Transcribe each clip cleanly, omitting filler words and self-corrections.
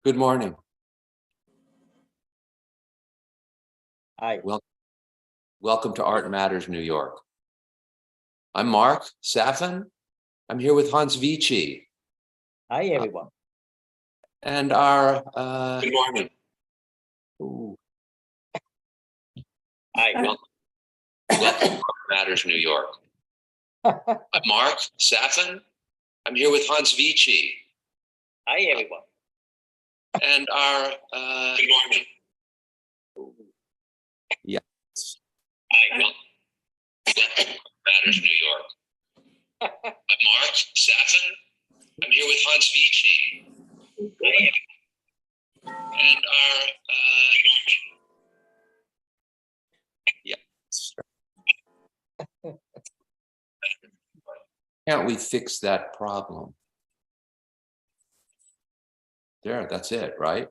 Good morning. Hi. Welcome to Art Matters New York. I'm Mark Saffin. I'm here with Hans Vici. Hi, everyone. And our good morning. Hi. Welcome to Art Matters New York. I'm Mark Saffin. I'm here with Hans Vici. Hi, everyone. And our good morning. Yes. Hi. Welcome to Matters New York. I'm Mark Saffin. I'm here with Hans Vici. Hi. And our good morning. Yes. Can't we fix that problem? There, that's it, right?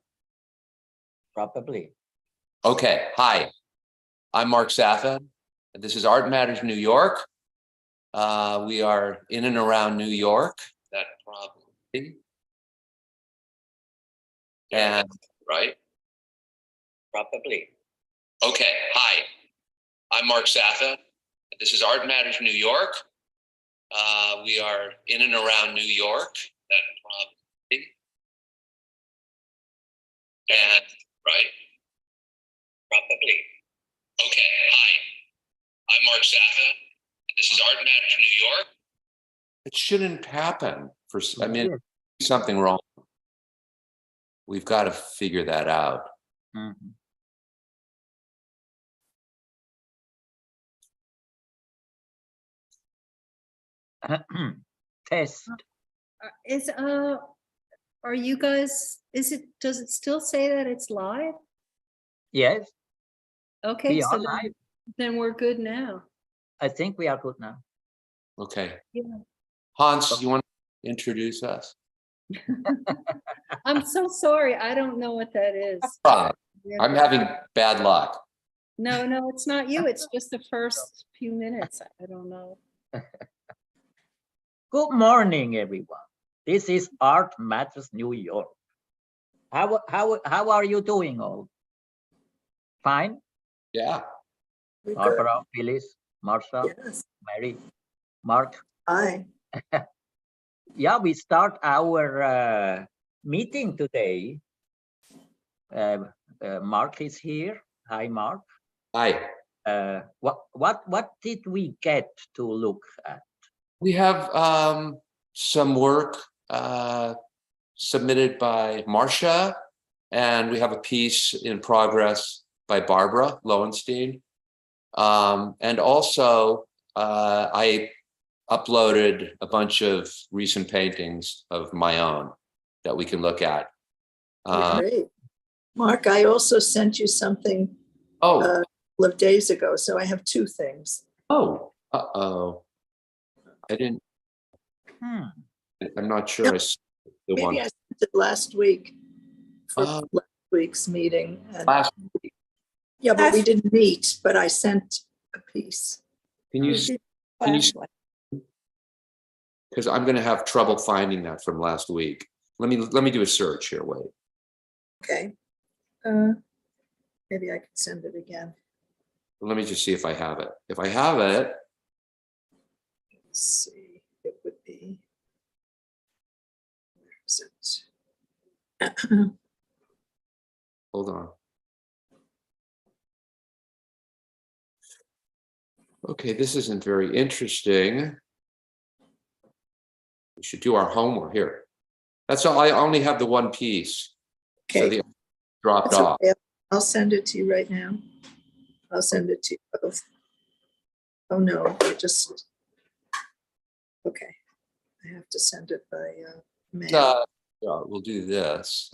Probably. Okay, hi. I'm Mark Saffin. This is Art Matters New York. We are in and around New York. That problem. And right? Probably. Okay, hi. I'm Mark Saffin. This is Art Matters New York. We are in and around New York. That problem. And right? Probably. Okay, hi. I'm Mark Saffin. This is Art Matters New York. It shouldn't happen. I mean, something wrong. We've got to figure that out. Mm-hmm. Test. Are you guys, does it still say that it's live? Yes, Okay, we so are live. then we're good now. I think we are good now. Okay. Yeah. Hans, you want to introduce us? I'm so sorry. I don't know what that is. I'm having bad luck. No, it's not you. It's just the first few minutes. I don't know. Good morning, everyone. This is Art Matters New York. How are you doing all? Fine? Yeah. Barbara, Phyllis, Marsha, Yes. Mary, Mark. Hi. Yeah, we start our meeting today. Mark is here. Hi, Mark. Hi. What did we get to look at? We have some work submitted by Marcia, and we have a piece in progress by Barbara Lowenstein. And also, I uploaded a bunch of recent paintings of my own that we can look at. Great. Mark, I also sent you something Oh, a couple of days ago, so I have two things. oh, uh-oh. I didn't, I'm not sure Yep. I saw the one. Maybe I sent it last week for last week's meeting. And Last week. yeah, but we didn't meet, but I sent a piece. Can you, because I'm going to have trouble finding that from last week. Let me do a search here. Wait. Okay. Maybe I can send it again. Let me just see if I have it. If I have it, Let's see. It would be. Where is it? hold on. Okay, this isn't very interesting. We should do our homework here. That's all. I only have the one piece. Okay. So the dropped That's off. okay. I'll send it to you right now. I'll send it to you both. Oh no, I just, okay. I have to send it by mail. Yeah, we'll do this.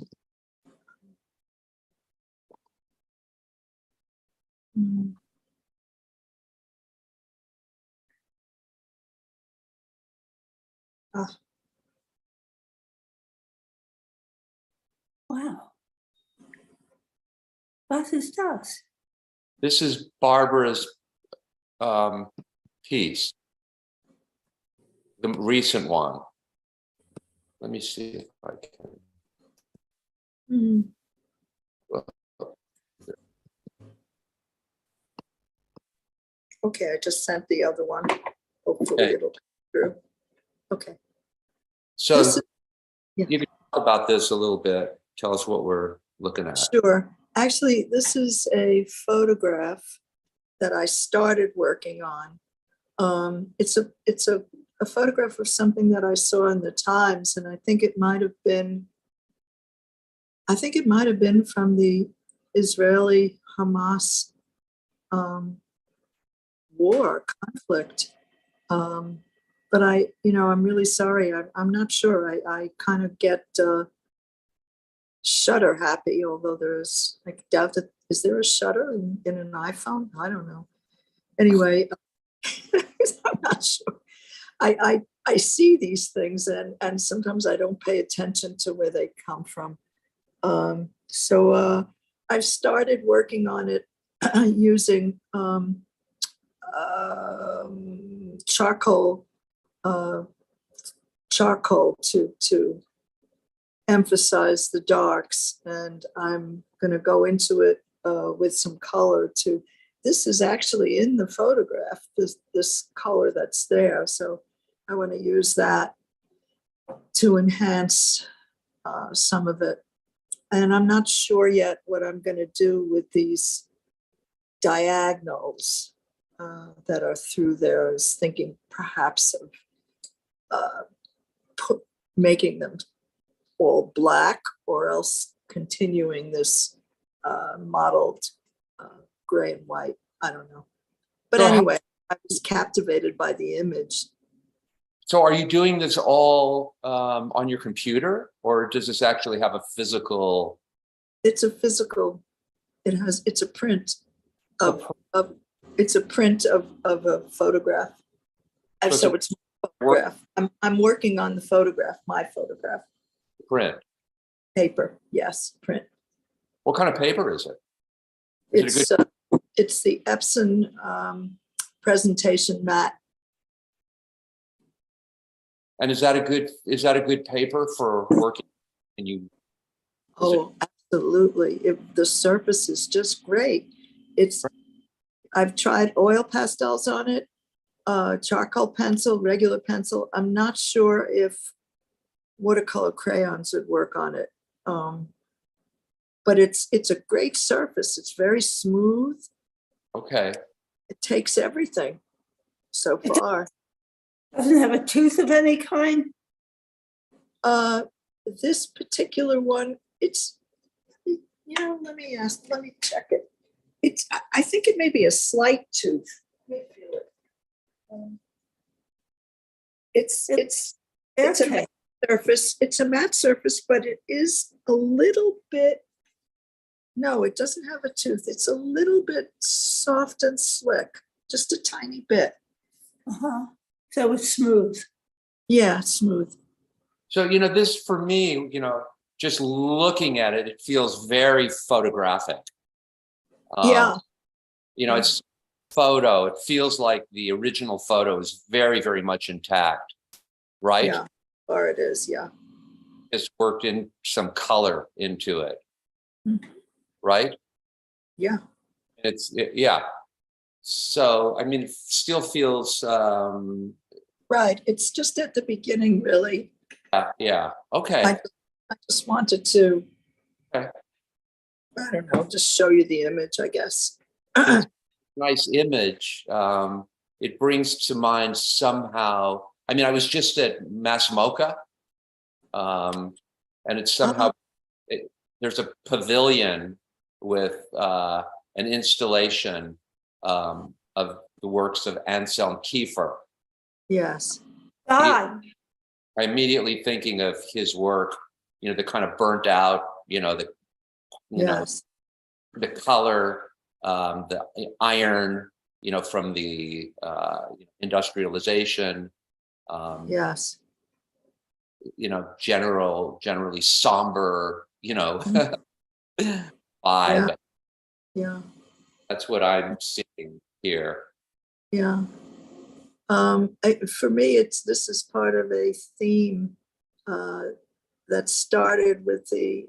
Ah. Wow. Was ist das? This is Barbara's piece, the recent one. Let me see if I can. Hmm. Okay, I just sent the other one. Hopefully Okay. it'll come through. Okay. So This is- yeah. you can talk about this a little bit. Tell us what we're looking at. Sure. Actually, this is a photograph that I started working on. It's a photograph of something that I saw in the Times, and I think it might have been from the Israeli Hamas war conflict. But I'm really sorry. I'm not sure. I kind of get shutter happy, although I doubt that. Is there a shutter in an iPhone? I don't know. Anyway, I'm not sure. I see these things and sometimes I don't pay attention to where they come from. So I've started working on it using charcoal to emphasize the darks, and I'm going to go into it with some color too. This is actually in the photograph, this color that's there. So I want to use that to enhance some of it. And I'm not sure yet what I'm going to do with these diagonals that are through there. I was thinking perhaps of making them all black, or else continuing this mottled gray and white. I don't know. But So anyway, I was captivated by the image. So are you doing this all on your computer, or does this actually have a physical? It's a physical, it's a print of it's a print of a photograph. And So so it's a photograph. I'm working on the photograph, my photograph. Print. Paper, yes, print. What kind of paper is it? Is it a good? It's the Epson presentation mat. And is that a good paper for working? And you? Oh, absolutely. The surface is just great. I've tried oil pastels on it, charcoal pencil, regular pencil. I'm not sure if watercolor crayons would work on it. But it's a great surface. It's very smooth. Okay. It takes everything so far. Doesn't have a tooth of any kind? This particular one, let me check it. I think it may be a slight tooth. Let me feel it. It's a Okay. matte surface. It's a matte surface, but it is a little bit. No, it doesn't have a tooth. It's a little bit soft and slick, just a tiny bit. Uh-huh. So it's smooth. Yeah, smooth. So, this for me, just looking at it, it feels very photographic. Yeah. It's photo. It feels like the original photo is very, very much intact, right? Yeah, or it is. Yeah. Just worked in some color into it, right? Yeah. Yeah. So, it still feels, Right. It's just at the beginning, really. yeah. Okay. I just wanted to, Okay. I don't know, just show you the image, I guess. Nice image. It brings to mind somehow. I was just at MassMocha, and it's somehow there's a pavilion with an installation of the works of Anselm Kiefer. Yes. God. I immediately thinking of his work, the kind of burnt out, Yes. the color, the iron, from the industrialization, Yes. generally somber, vibe. Yeah. That's what I'm seeing here. Yeah. For me, this is part of a theme that started with the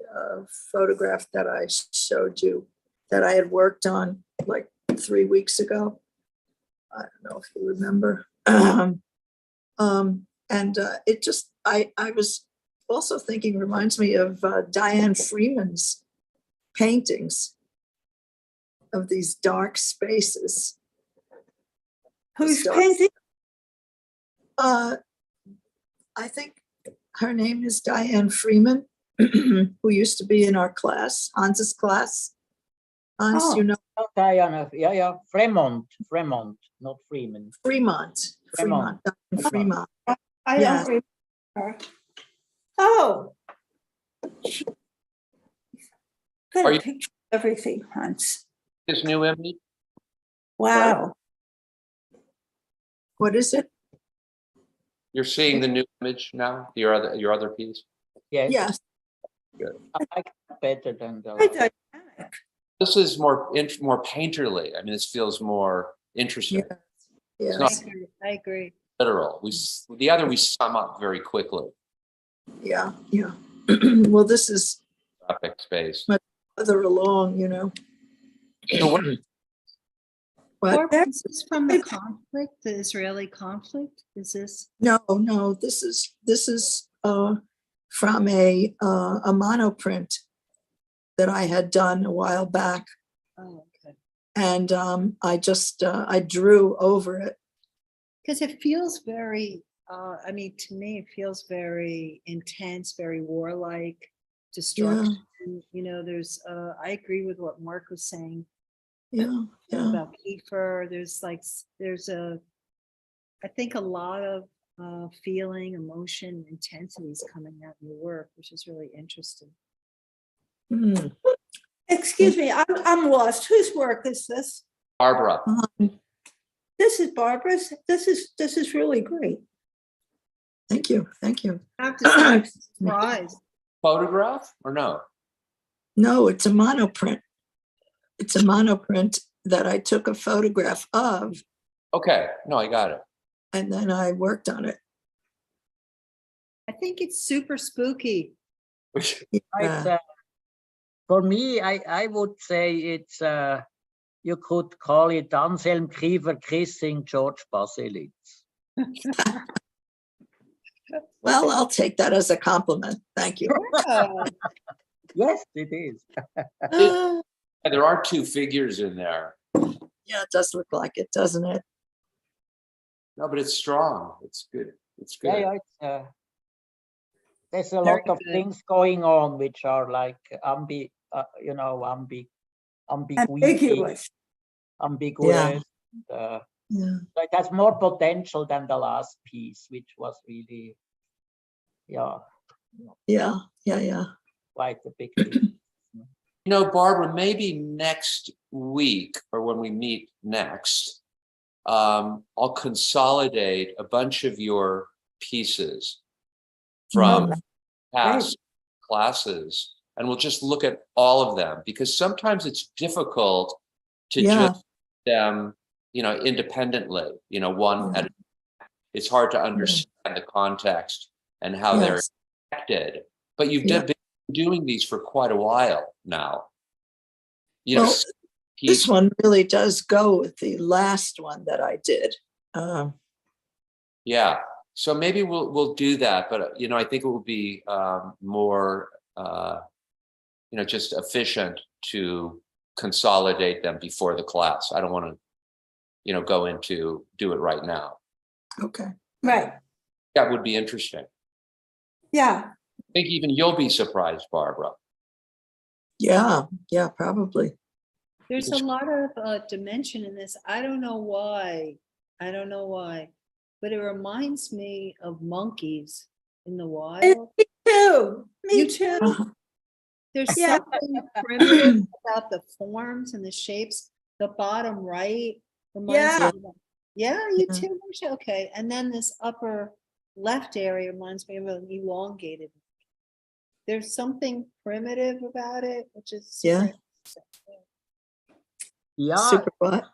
photograph that I showed you that I had worked on like 3 weeks ago. I don't know if you remember. It just, I was also thinking, reminds me of Diane Freeman's paintings of these dark spaces. Who's Stars. painting? I think her name is Diane Freeman, who used to be in our class, Hans's class. Hans, Oh. you know, Oh, Diana, yeah, Fremont, not Freeman. Fremont, Fremont. Diane Fremont. I Yes. don't remember. Oh. Got Are a you- picture of everything, Hans. This new image? Wow. What is it? You're seeing the new image now, your other piece? Yes, Yes, I like it better than the Very last. dynamic. This is more painterly. I mean, this feels more interesting, yes, not- yes, I agree. literal. The other we sum up very quickly, yeah, yeah. Well, this is graphic space. further along, you know. So what- What? Barbara, is this from the conflict, the Israeli conflict? Is this? No, this is from a monoprint that I had done a while back, Oh, okay. and I just I drew over it. Because it feels very, I mean, to me, it feels very intense, very warlike, destruction. You know, there's, I agree with what Mark was saying Yeah, yeah, about Kiefer. There's like, I think a lot of feeling, emotion, intensity is coming out in your work, which is really interesting. Hmm. Excuse me, I'm lost. Whose work is this? Barbara, This is Barbara's. This is really great. Thank you, thank you. I have to say, I'm surprised. photograph or no? No, it's a monoprint. It's a monoprint that I took a photograph of, Okay, no, I got it. and then I worked on it. I think it's super spooky. It's, Yeah. for me, I would say it's, you could call it Anselm Kiefer kissing George Baselitz. Well, I'll take that as a compliment. Thank you. Oh, Yes, it is. And there are two figures in there. Yeah, it does look like it, doesn't it? No, but it's strong. It's good. It's Yeah, good. yeah, it's, there's a Very lot of good. things going on which are like ambiguity, Ambiguous. ambiguous. Yeah. So it has more potential than the last piece, which was really, yeah, Yeah, yeah, yeah. quite a big thing. You know, Barbara, maybe next week or when we meet next, I'll consolidate a bunch of your pieces from past classes, and we'll just look at all of them, because sometimes it's difficult to Yeah. just them, independently, one at a, it's hard to understand the context and how they're Yes. connected. But you've Yeah. been doing these for quite a while now. Well, piece- this one really does go with the last one that I did. Yeah, so maybe we'll do that, but I think it will be more just efficient to consolidate them before the class. I don't want to do it right now. Okay. Right. That would be interesting. Yeah. I think even you'll be surprised, Barbara. Yeah, probably. there's a lot of dimension in this. I don't know why. But it reminds me of monkeys in the wild. Me too. Me You too. Uh-huh. There's Yeah. something primitive about the forms and the shapes. The bottom right reminds Yeah. me of, yeah, you Yeah. too, Marcia? Okay. And then this upper left area reminds me of an elongated. There's something primitive about it, which is super Yeah. interesting. Yeah, Super what?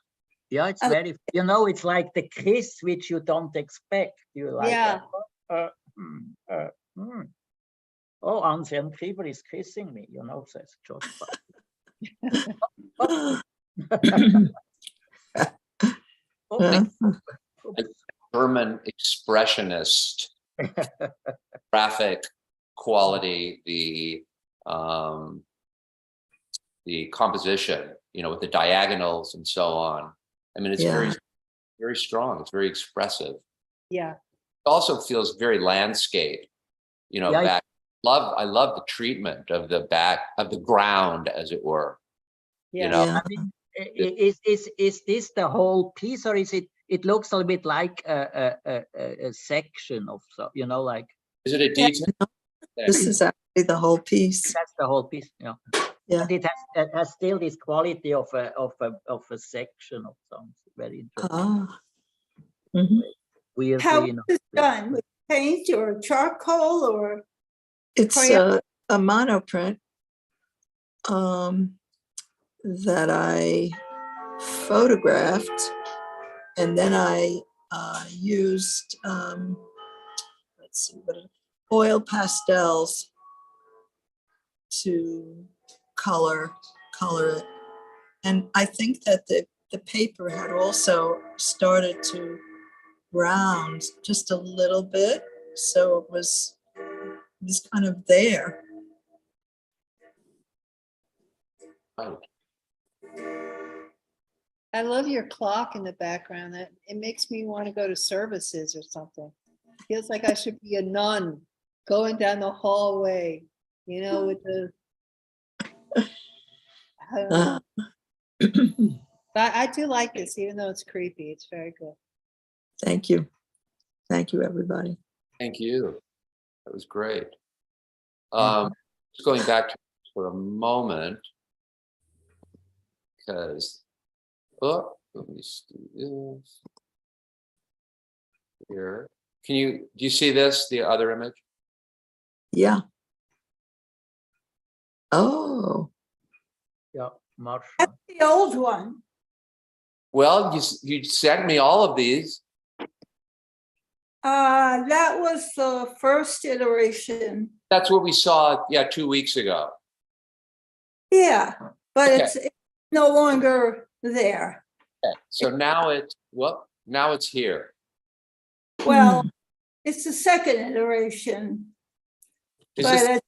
yeah, it's I- very, it's like the kiss which you don't expect. You like, Yeah. uh, mm, mm. Oh, Ancient Fever is kissing me, says George. Yeah. German expressionist graphic quality, the composition, with the diagonals and so on. I mean, it's very, Yeah. very strong. It's very expressive. Yeah, It also feels very landscape, Yeah, back. I love the treatment of the back of the ground, as it were. yeah. Yeah. I mean, is this the whole piece, or is it? It looks a little bit like a section of, like Is it a Yeah. detail? This is actually the whole piece. that's the whole piece. Yeah, Yeah. but it has still this quality of a section of something. Very interesting. Ah. Mhm. Weirdly How enough. is it done? With paint or charcoal or? It's Crayon? a monoprint that I photographed, and then I used let's see, oil pastels to color it. And I think that the paper had also started to round just a little bit, so it was kind of there. Right. I love your clock in the background. That it makes me want to go to services or something. Feels like I should be a nun going down the hallway, with the. I don't know. But I do like this, even though it's creepy. It's very good. Thank you. Thank you, everybody. Thank you. That was great. Mhm. Just going back to for a moment, because let me just do this here. Do you see this, the other image? Yeah. Oh, Yeah, Marsha. That's the old one. Well, you sent me all of these. That was the first iteration. That's what we saw, 2 weeks ago. Yeah, but Okay. it's no longer there. Okay. So now it's here. Well, it's the second iteration, Is but this it's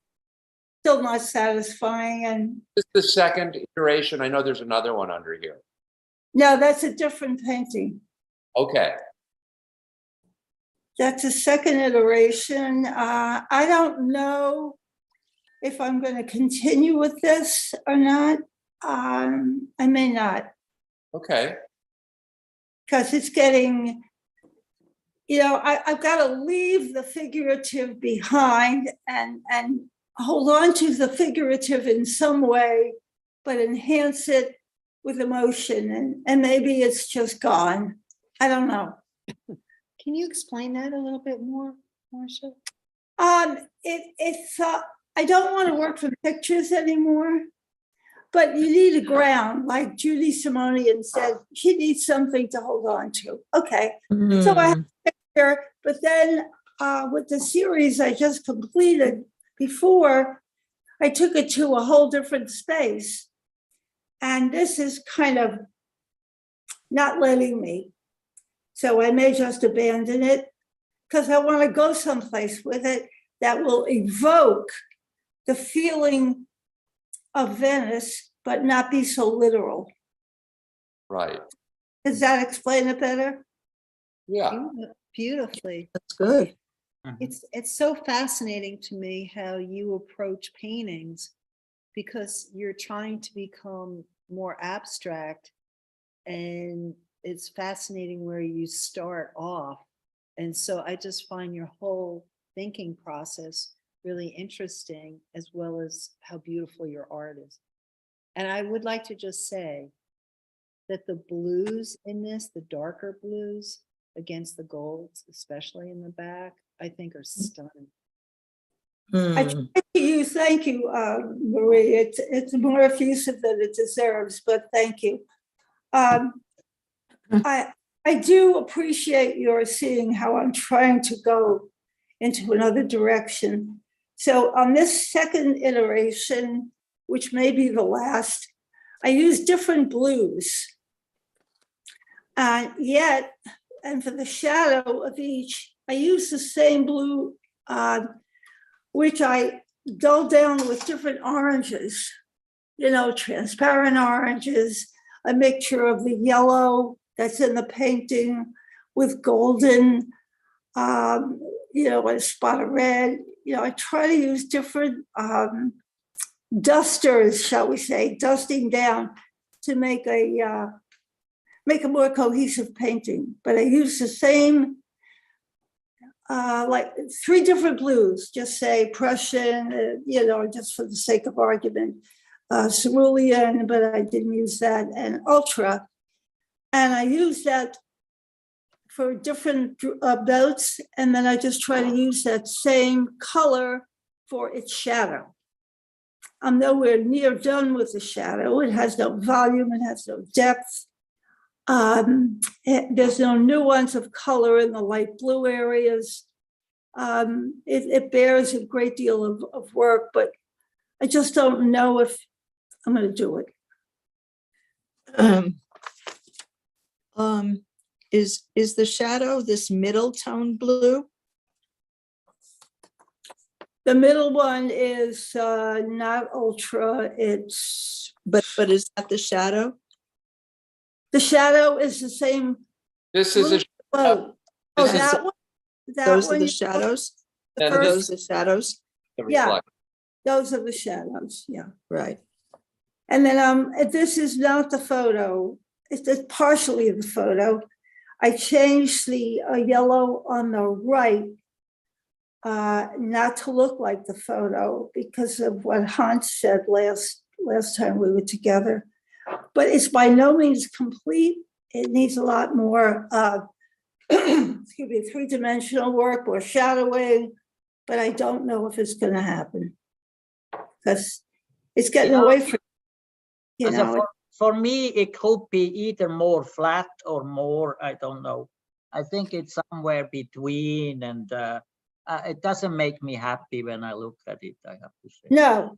still not satisfying. And the second iteration? I know there's another one under here. no, that's a different painting. Okay. That's a second iteration. I don't know if I'm going to continue with this or not. I may not, Okay. because it's getting, I've got to leave the figurative behind and hold on to the figurative in some way, but enhance it with emotion. And maybe it's just gone. I don't know. Can you explain that a little bit more, Marcia? It's I don't want to work from pictures anymore, but you need a ground, like Judy Simonian said, she needs something to hold on to. Okay, so I have a picture, but then with the series I just completed before, I took it to a whole different space. And this is kind of not letting me. So I may just abandon it because I want to go someplace with it that will evoke the feeling of Venice, but not be so literal. Right. Does that explain it better? Yeah. Beautifully. that's good. It's so fascinating to me how you approach paintings, because you're trying to become more abstract, and it's fascinating where you start off. And so I just find your whole thinking process really interesting, as well as how beautiful your art is. And I would like to just say that the blues in this, the darker blues against the golds, especially in the back, I think are stunning. I try to use, thank you, Marie. It's more effusive than it deserves, but thank you. I do appreciate your seeing how I'm trying to go into another direction. So on this second iteration, which may be the last, I use different blues. And yet, and for the shadow of each, I use the same blue, which I dull down with different oranges, you know, transparent oranges, a mixture of the yellow that's in the painting with golden, you know, a spot of red. You know, I try to use different dusters, shall we say, dusting down to make a more cohesive painting. But I use the same, like 3 different blues, just say Prussian, you know, just for the sake of argument, cerulean, but I didn't use that, and ultra. And I use that for different boats, and then I just try to use that same color for its shadow. I'm nowhere near done with the shadow. It has no volume, it has no depth. There's no nuance of color in the light blue areas. It bears a great deal of work, but I just don't know if I'm going to do it. Is the shadow this middle tone blue? The middle one is not ultra. It's But is that the shadow? the shadow is the same. This is a, Oh, this is that one. That Those are one, the shadows? the and first- Those are shadows? the yeah. reflect. Those are the shadows. Yeah. Right. And then this is not the photo. It's partially the photo. I changed the yellow on the right not to look like the photo because of what Hans said last time we were together. But it's by no means complete. It needs a lot more, excuse me, 3-dimensional work or shadowing, but I don't know if it's going to happen because it's getting away from, you So know. for me, it could be either more flat or more, I don't know. I think it's somewhere between, and it doesn't make me happy when I look at it, I have to say. No,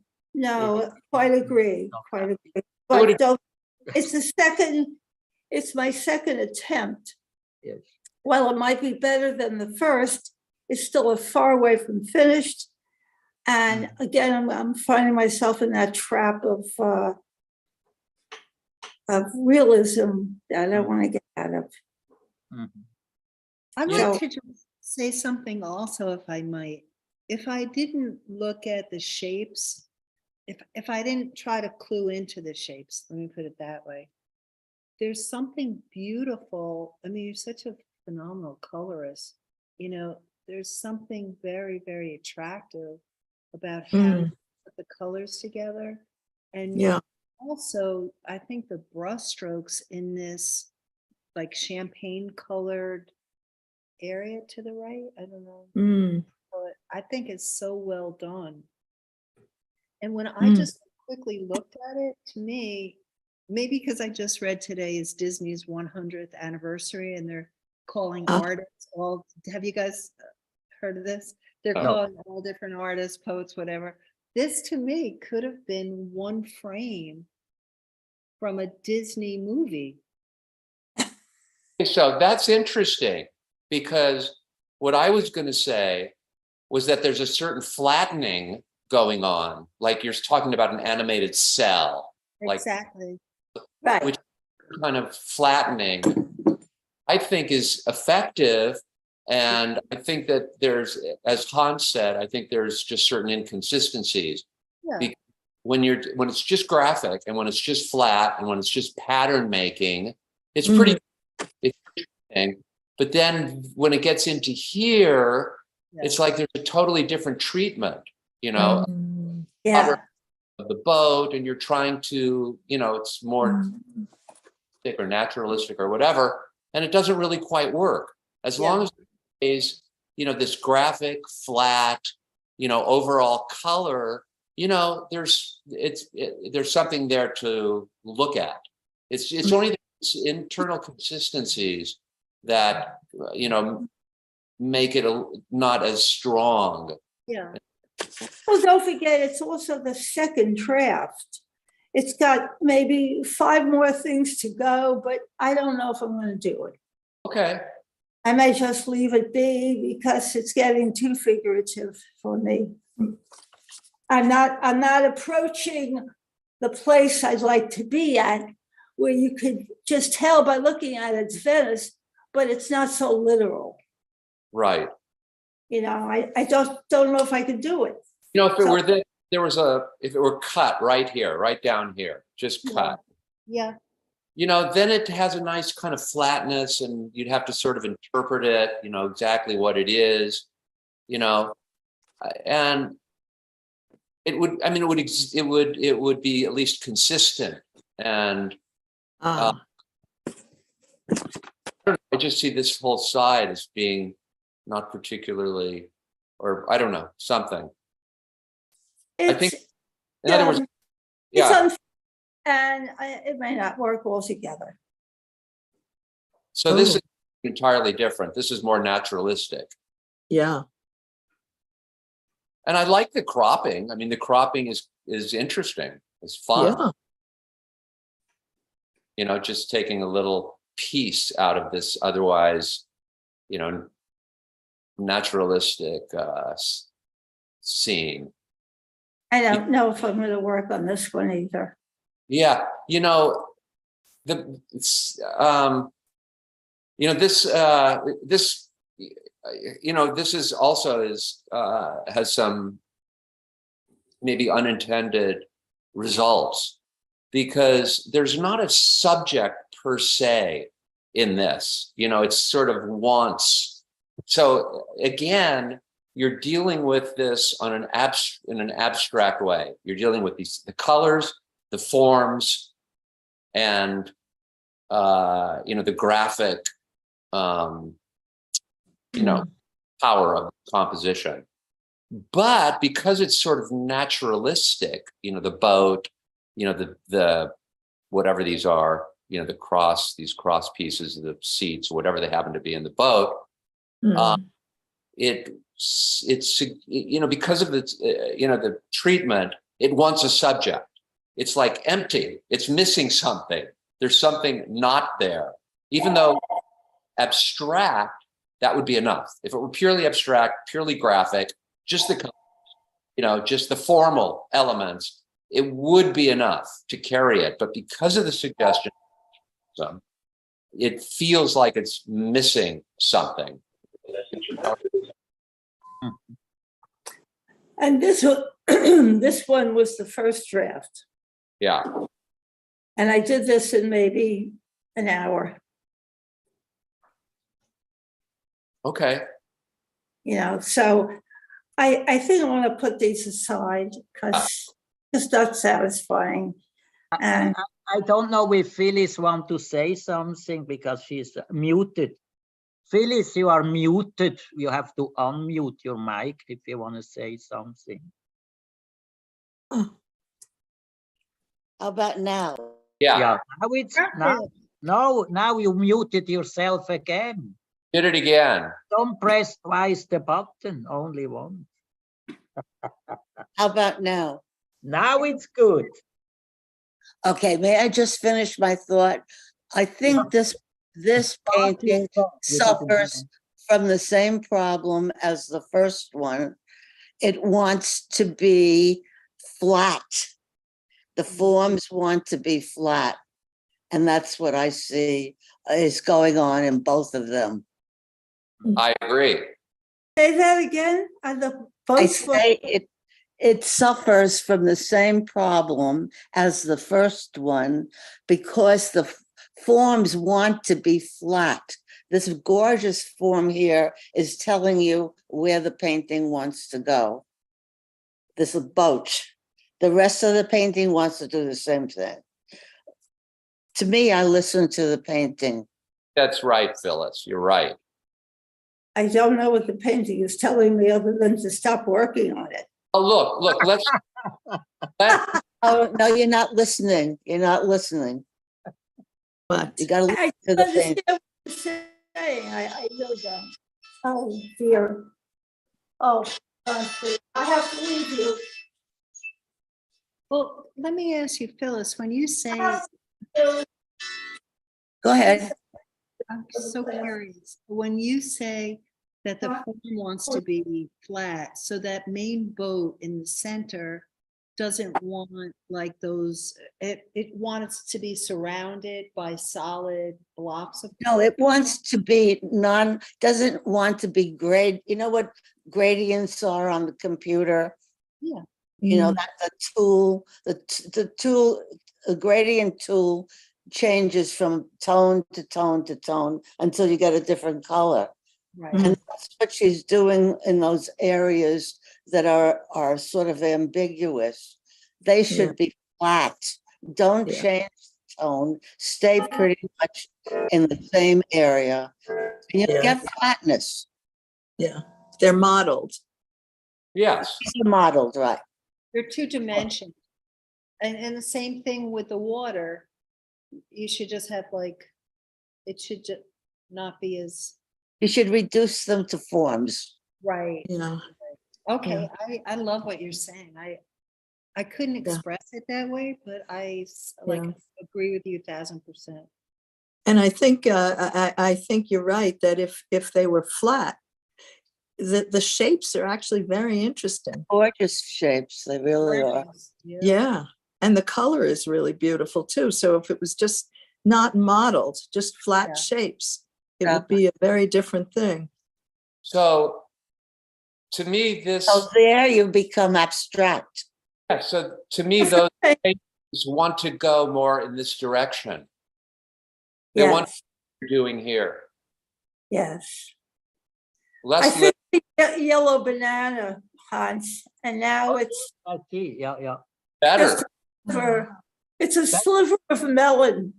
It- quite agree, not quite happy. agree. I would But don't, it's my second attempt. Yes. While it might be better than the first, it's still a far away from finished. And again, I'm finding myself in that trap of realism that I don't want to get out of. Mhm. I'd Yeah. like to just say something also, if I might. If I didn't look at the shapes, if I didn't try to clue into the shapes, let me put it that way. There's something beautiful. I mean, you're such a phenomenal colorist. You know, there's something very, very attractive about how you put the colors together. And Yeah. also, I think the brushstrokes in this like champagne colored area to the right, I don't know, Mm. but I think it's so well done. And when I just quickly looked at it, to me, maybe because I just read today is Disney's 100th anniversary and they're calling artists all, have you guys heard of this? They're No. calling all different artists, poets, whatever. This to me could have been one frame from a Disney movie. So that's interesting because what I was going to say was that there's a certain flattening going on, like you're talking about an animated cell, like Exactly. Right. which kind of flattening, I think is effective. And I think that there's, as Hans said, I think there's just certain inconsistencies. Yeah. When it's just graphic and when it's just flat and when it's just pattern making, it's pretty interesting. But then when it gets into here, Yeah. it's like there's a totally different treatment, you know, Yeah. of the boat, and you're trying to, you know, it's more or naturalistic or whatever, and it doesn't really quite work. As long as it is, you know, this graphic, flat, you know, overall color, you know, there's something there to look at. It's only the internal consistencies that, you know, make it not as strong. Yeah. Well, don't forget, it's also the second draft. It's got maybe 5 more things to go, but I don't know if I'm gonna do it. Okay, I may just leave it be because it's getting too figurative for me. I'm not approaching the place I'd like to be at, where you could just tell by looking at it, it's Venice, but it's not so literal. right. You know, I just don't know if I could do it. You know, if it So- were if it were cut right here, right down here, just cut, Yeah, you know, then it has a nice kind of flatness and you'd have to sort of interpret it, you know, exactly what it is, you know, and it would, I mean, it would be at least consistent. And Ah, I just see this whole side as being not particularly, or I don't know, something. I think, It's, in other words, it's yeah. unfair, and it may not work altogether. So this Oh. is entirely different. This is more naturalistic. yeah, And I like the cropping. I mean, the cropping is interesting. It's fun. yeah. You know, just taking a little piece out of this otherwise, you know, naturalistic scene. I don't know if I'm gonna work on this one either. Yeah, you know, you know, this you know, this is also has some maybe unintended results, because there's not a subject per se in this, you know, it's sort of wants. So again, you're dealing with this on in an abstract way. You're dealing with the colors, the forms, and you know, the graphic you know, power of composition. But because it's sort of naturalistic, you know, the boat, you know, the whatever these are, you know, these cross pieces, the seats, whatever they happen to be in the boat, Mm. it's you know, because of its you know, the treatment, it wants a subject. It's like empty. It's missing something. There's something not there. Even though abstract, that would be enough. If it were purely abstract, purely graphic, just the, you know, just the formal elements, it would be enough to carry it. But because of the suggestion, it feels like it's missing something. And this one, this one was the first draft. Yeah. And I did this in maybe an hour, Okay. you know, so I think I want to put these aside because it's not satisfying. And I don't know if Phyllis want to say something because she's muted. Phyllis, you are muted. You have to unmute your mic if you want to say something. How about now? Yeah. Now it's now you muted yourself again. Did it again. Don't press twice the button, only once. How about now? Now it's good. Okay, may I just finish my thought? I think this painting suffers from the same problem as the first one. It wants to be flat. The forms want to be flat. And that's what I see is going on in both of them. I agree. say that again, are the I both, say it suffers from the same problem as the first one because the forms want to be flat. This gorgeous form here is telling you where the painting wants to go. This is boat. The rest of the painting wants to do the same thing. To me, I listen to the painting. That's right, Phyllis. You're right. I don't know what the painting is telling me other than to stop working on it. Oh, look, let's Oh, no, you're not listening. You're not listening. But You gotta listen I to the painting. understand what you're saying, I know that. Oh dear. Oh, I have to leave you. Well, let me ask you, Phyllis, when you say, Go ahead. I'm so curious, when you say that the form wants to be flat, so that main boat in the center doesn't want like those, it wants to be surrounded by solid blocks of. No, it wants to be doesn't want to be grade. You know what gradients are on the computer? Yeah. You know, that's a tool, the tool, a gradient tool changes from tone to tone to tone until you get a different color. Right. And that's what she's doing in those areas that are sort of ambiguous. They should be flat. Don't Yeah. change the tone. Stay pretty much in the same area. And you Yeah. get flatness. Yeah, they're modeled. Yes. These are modeled, right? They're two dimensions. And the same thing with the water. You should just have like, it should just not be as, You should reduce them to forms. right. Yeah. Okay, I love what you're saying. I couldn't express it that way, but I like Yeah. agree with you 1000%. And I think I think you're right that if they were flat, the shapes are actually very interesting. Gorgeous shapes, they really are. Yeah. Yeah, and the color is really beautiful too. So if it was just not modeled, just flat Yeah. shapes, it Yeah. would be a very different thing. So to me, this, So there you become abstract. yeah, so to me, those paintings want to go more in this direction. They want Yes, what you're doing here. yes. I Less think the yellow banana, Hans, and now it's I see, yeah. better. it's a sliver of melon.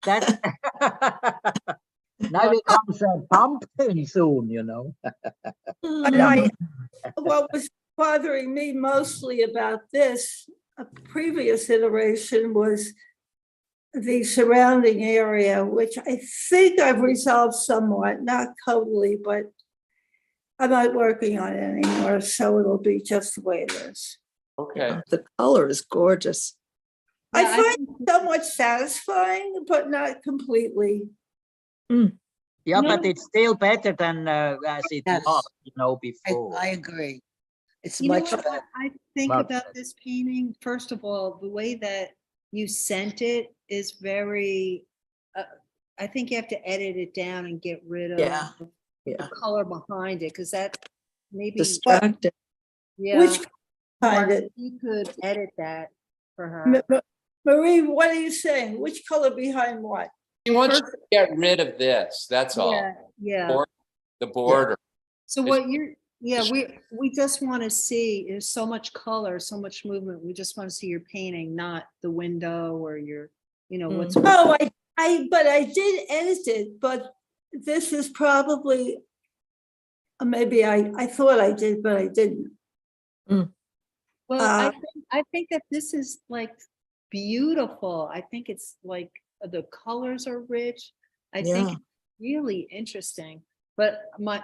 That now becomes a pumpkin soon, you know. And what was bothering me mostly about this, a previous iteration was the surrounding area, which I think I've resolved somewhat, not totally, but I'm not working on it anymore, so it'll be just the way it is. Okay. The color is gorgeous. I Yeah, I find it somewhat satisfying, but not completely. Yeah, No. but it's still better than as it Yes. was, you know, I before. agree. It's You know much what better. I think Much about better. this painting? First of all, the way that you sent it is very, I think you have to edit it down and get rid of Yeah. the Yeah, color behind it, because that maybe, distracting. yeah. Which Mark, kind of, you could edit that for her. Marie, what are you saying? Which color behind what? He wants you to get rid of this, that's all. Yeah, yeah. Or the border. So Is- what you're, yeah, is- we just want to see, there's so much color, so much movement. We just want to see your painting, not the window or your, you know, what's. Oh, but I did edit it, but this is probably, maybe I thought I did, but I didn't. Well, Uh, I think that this is like beautiful. I think it's like the colors are rich. I think Yeah. it's really interesting, but my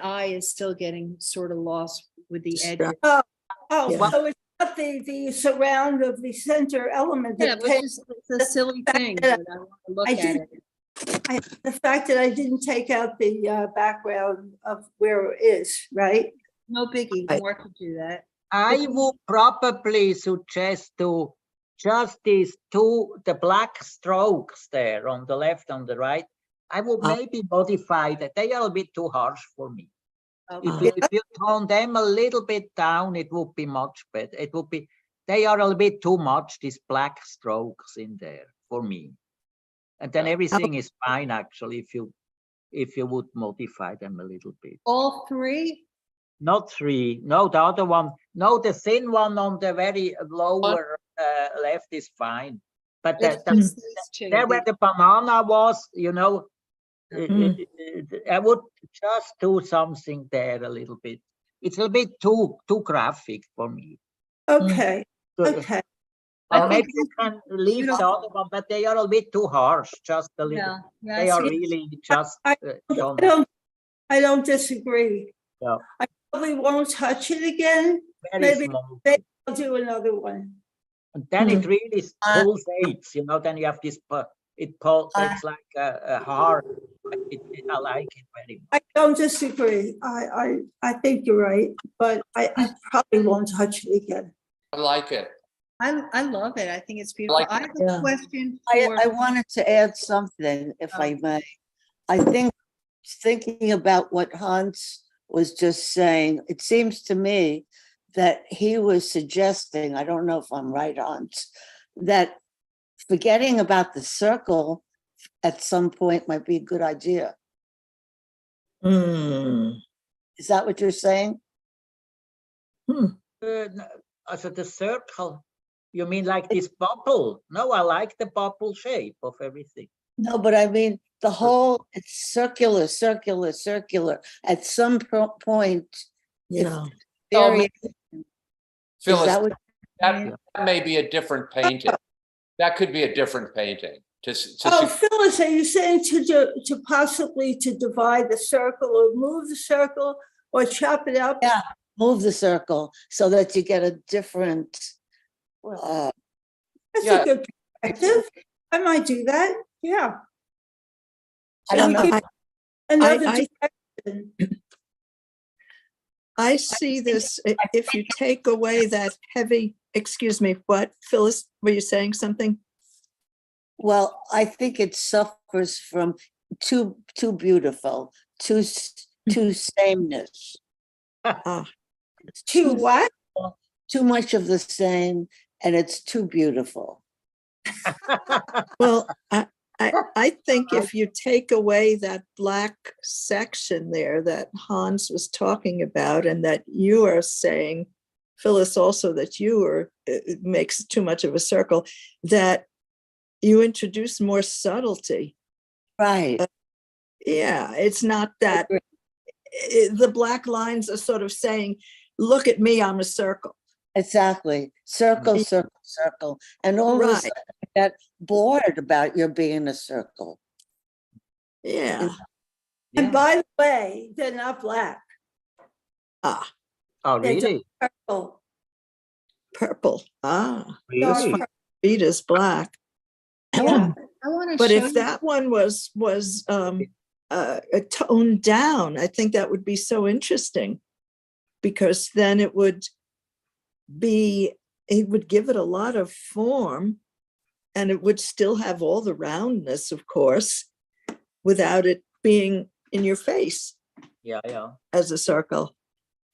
eye is still getting sort of lost with the edges. Distract- Oh, Yeah. so it's not the surround of the center element. Yeah, that which is it's a silly thing, but I want to look I at did- it. The fact that I didn't take out the background of where it is, right? No biggie, Right. more could do that. I would probably suggest to just these two, the black strokes there on the left, on the right. I would Uh. maybe modify that. They are a bit too harsh for me. Okay. If you tone them a little bit down, it would be much better. It would be, they are a little bit too much, these black strokes in there for me. And then everything is fine, actually, if you would modify them a little bit. All three? Not three, no, the other one, no, the thin one on the very lower left is fine. But It's the, just these two. there where the banana was, you know, Mm. I would just do something there a little bit. It's a bit too graphic for me. Okay, So- okay. I Or think maybe you can leave the beautiful. other one, but they are a bit too harsh, just a little. Yeah, yeah. I They are see. really just. I don't- I don't disagree. Yeah. probably won't touch it again. Very Maybe- small. I'll do another one. And then it really Uh, pulsates, then you have this, it's like a heart. I like it very much. I don't disagree. I think you're right, but I probably won't touch it again. I like it. I love it. I think it's beautiful. like I have Yeah. a question I for, wanted to add something, if I may. I think, thinking about what Hans was just saying, it seems to me that he was suggesting, I don't know if I'm right, Hans, that forgetting about the circle at some point might be a good idea. Is that what you're saying? Also the circle, you mean like this bubble? No, I like the bubble shape of everything. No, but I mean, the whole, it's circular, circular, circular. At some point, Yeah. very, is Phyllis, that what? that may be a different painting. That could be a different painting. Oh, Phyllis, are you saying to possibly to divide the circle or move the circle or chop it up? Yeah. Move the circle so that you get a different, That's Yeah. a good perspective. I might do that. Yeah. I don't We know. could- Another I- direction. I see this, if you take away that heavy, excuse me, what, Phyllis, were you saying something? Well, I think it suffers from too beautiful, too sameness. Ah, It's To what? too much of the same, and it's too beautiful. well, I think if you take away that black section there that Hans was talking about and that you are saying, Phyllis, also that you are, it makes too much of a circle, that you introduce more subtlety. Right. Yeah, it's not that the black lines are sort of saying, look at me, I'm a circle. Exactly. Circle, Yeah. circle, circle. And all of a Right. sudden I get bored about your being a circle. Yeah. And Yeah. by the way, they're not black. Ah, Oh, They're just really? purple. purple. Ah, Really? Dark beat is black. Yeah. I want to But show if you. that one was toned down, I think that would be so interesting, because then it would give it a lot of form, and it would still have all the roundness, of course, without it being in your face Yeah, as a circle.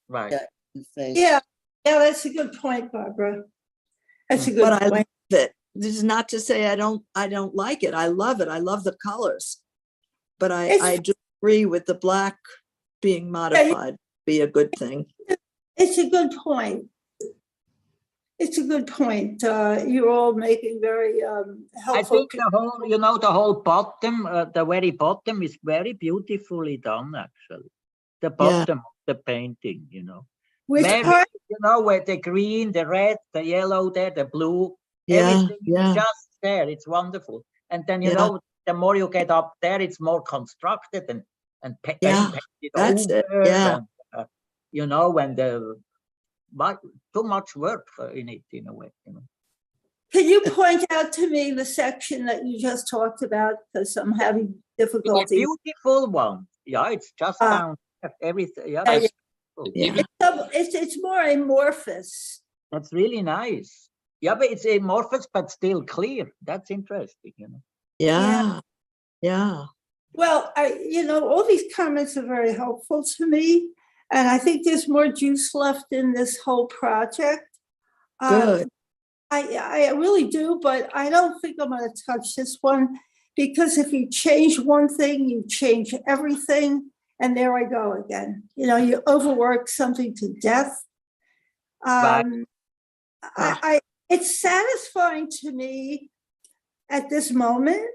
right. Yeah. The face. Yeah, that's a good point, Barbara. That's a good But I love point. it. This is not to say I don't like it. I love it. I love the colors. But I It's- do agree with the black being modified, be a good thing. It's a good point. It's a good point. You're all making very I helpful. think the whole bottom, the very bottom is very beautifully done, actually. The bottom of the painting, Which very- part? Where the green, the red, the yellow there, the blue, Yeah, everything yeah. is just there. It's wonderful. And then, Yeah. the more you get up there, it's more constructed and Yeah, painted that's it, over. yeah. And, when too much work in it, in a way. Can you point out to me the section that you just talked about? Because I'm having The difficulty. beautiful one. Yeah, it's just down there, everything. Yeah, Yeah, that's, Yeah. It's more amorphous. that's really nice. Yeah, but it's amorphous, but still clear. That's interesting, Yeah, yeah. Well, all these comments are very helpful to me. And I think there's more juice left in this whole project. Good. I really do, but I don't think I'm going to touch this one, because if you change one thing, you change everything. And there I go again. You overwork something to death. Right. It's satisfying to me at this moment.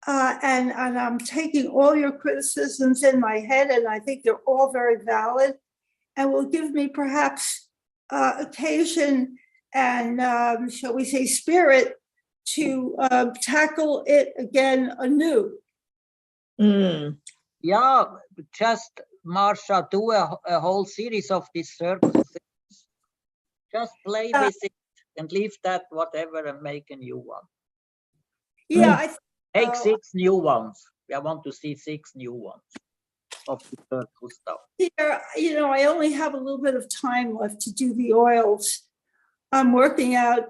And I'm taking all your criticisms in my head, and I think they're all very valid and will give me perhaps occasion and, shall we say, spirit to tackle it again anew. Mm, Yeah, just Marsha, do a whole series of these circle things. Just play with it and leave that whatever and make a new one. Yeah, I Make Oh. 6 new ones. I want to see 6 new ones of the circle stuff. here, I only have a little bit of time left to do the oils. I'm working out,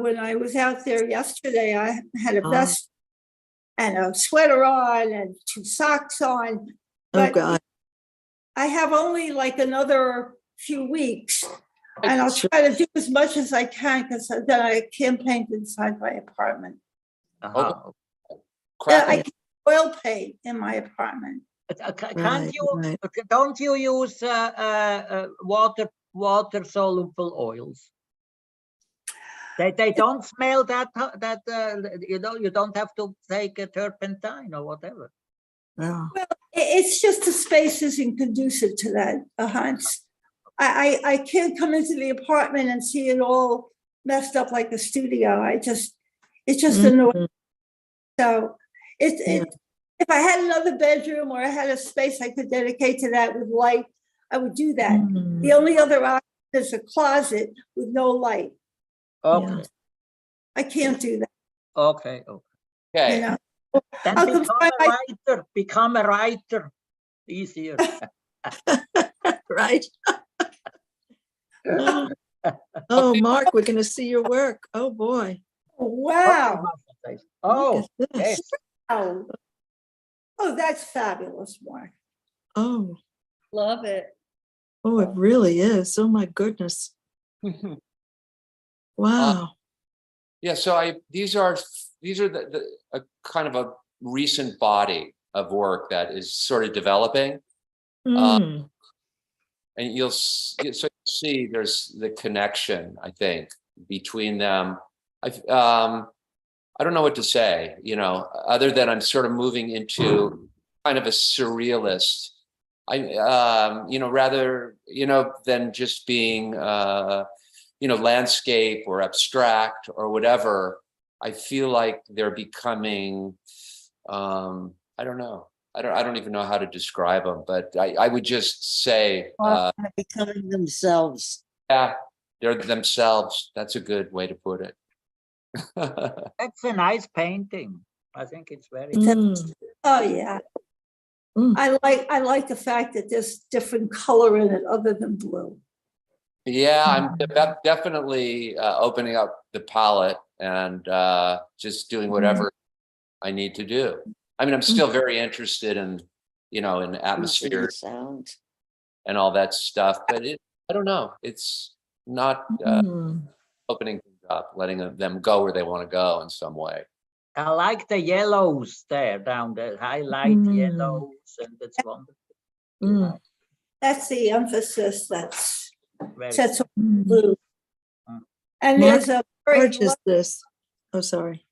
when I was out there yesterday, I had a Oh. vest and a sweater on and 2 socks on. Oh, But God. I have only like another few weeks. And I'll Sure. try to do as much as I can because then I can't paint inside my apartment. Uh-huh. Crack I 'em. can oil paint in my apartment. Can't Right, you, right. don't you use water soluble oils? They don't smell that, you don't have to take a turpentine or whatever. Yeah. It's just the space isn't conducive to that, Hans. I can't come into the apartment and see it all messed up like a studio. It's just annoying. Mhm. So Yeah. if I had another bedroom or I had a space I could dedicate to that with light, I would do that. Mm. The only other option is a closet with no light. Okay, I can't do that, okay, okay. you Okay, know. Then I'll become confine a writer, become a writer. Easier. Right. Oh. Oh, Mark, we're gonna see your work. Oh, boy. Wow. Oh, Look at yes. this. Oh, that's fabulous, Mark. Oh, Love it. oh, it really is. Oh, my goodness. Wow. yeah, so these are the a kind of a recent body of work that is sort of developing. Mm. And so you'll see there's the connection, I think, between them. I don't know what to say, other than I'm sort of moving into kind of a surrealist. Rather, than just being, landscape or abstract or whatever. I feel like they're becoming, I don't know. I don't even know how to describe them, but I would just say, Becoming themselves. yeah, they're themselves. That's a good way to put it. That's a nice painting. I think it's very. Mm. Oh, yeah. Mm. I like the fact that there's different color in it other than blue. Yeah, I'm definitely opening up the palette and just doing whatever I need to do. I mean, I'm still very interested in, in atmosphere Sound. and all that stuff, but I don't know. It's not Mm. opening things up, letting them go where they want to go in some way. I like the yellows there down there, highlight yellows, and it's wonderful. Mm. That's the emphasis that's Very sets on Mm. blue. Mm. And Mark, there's a very Large is this? Oh, sorry.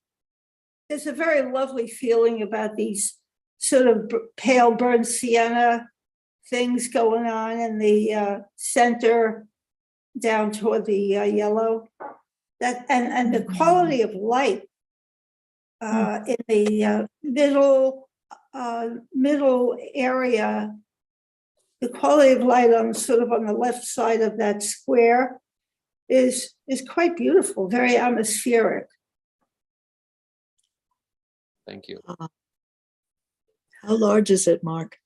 there's a very lovely feeling about these sort of pale burnt sienna things going on in the center down toward the yellow. That and the quality of light in the middle area. The quality of light on sort of on the left side of that square is quite beautiful, very atmospheric. Thank you. How large is it, Mark?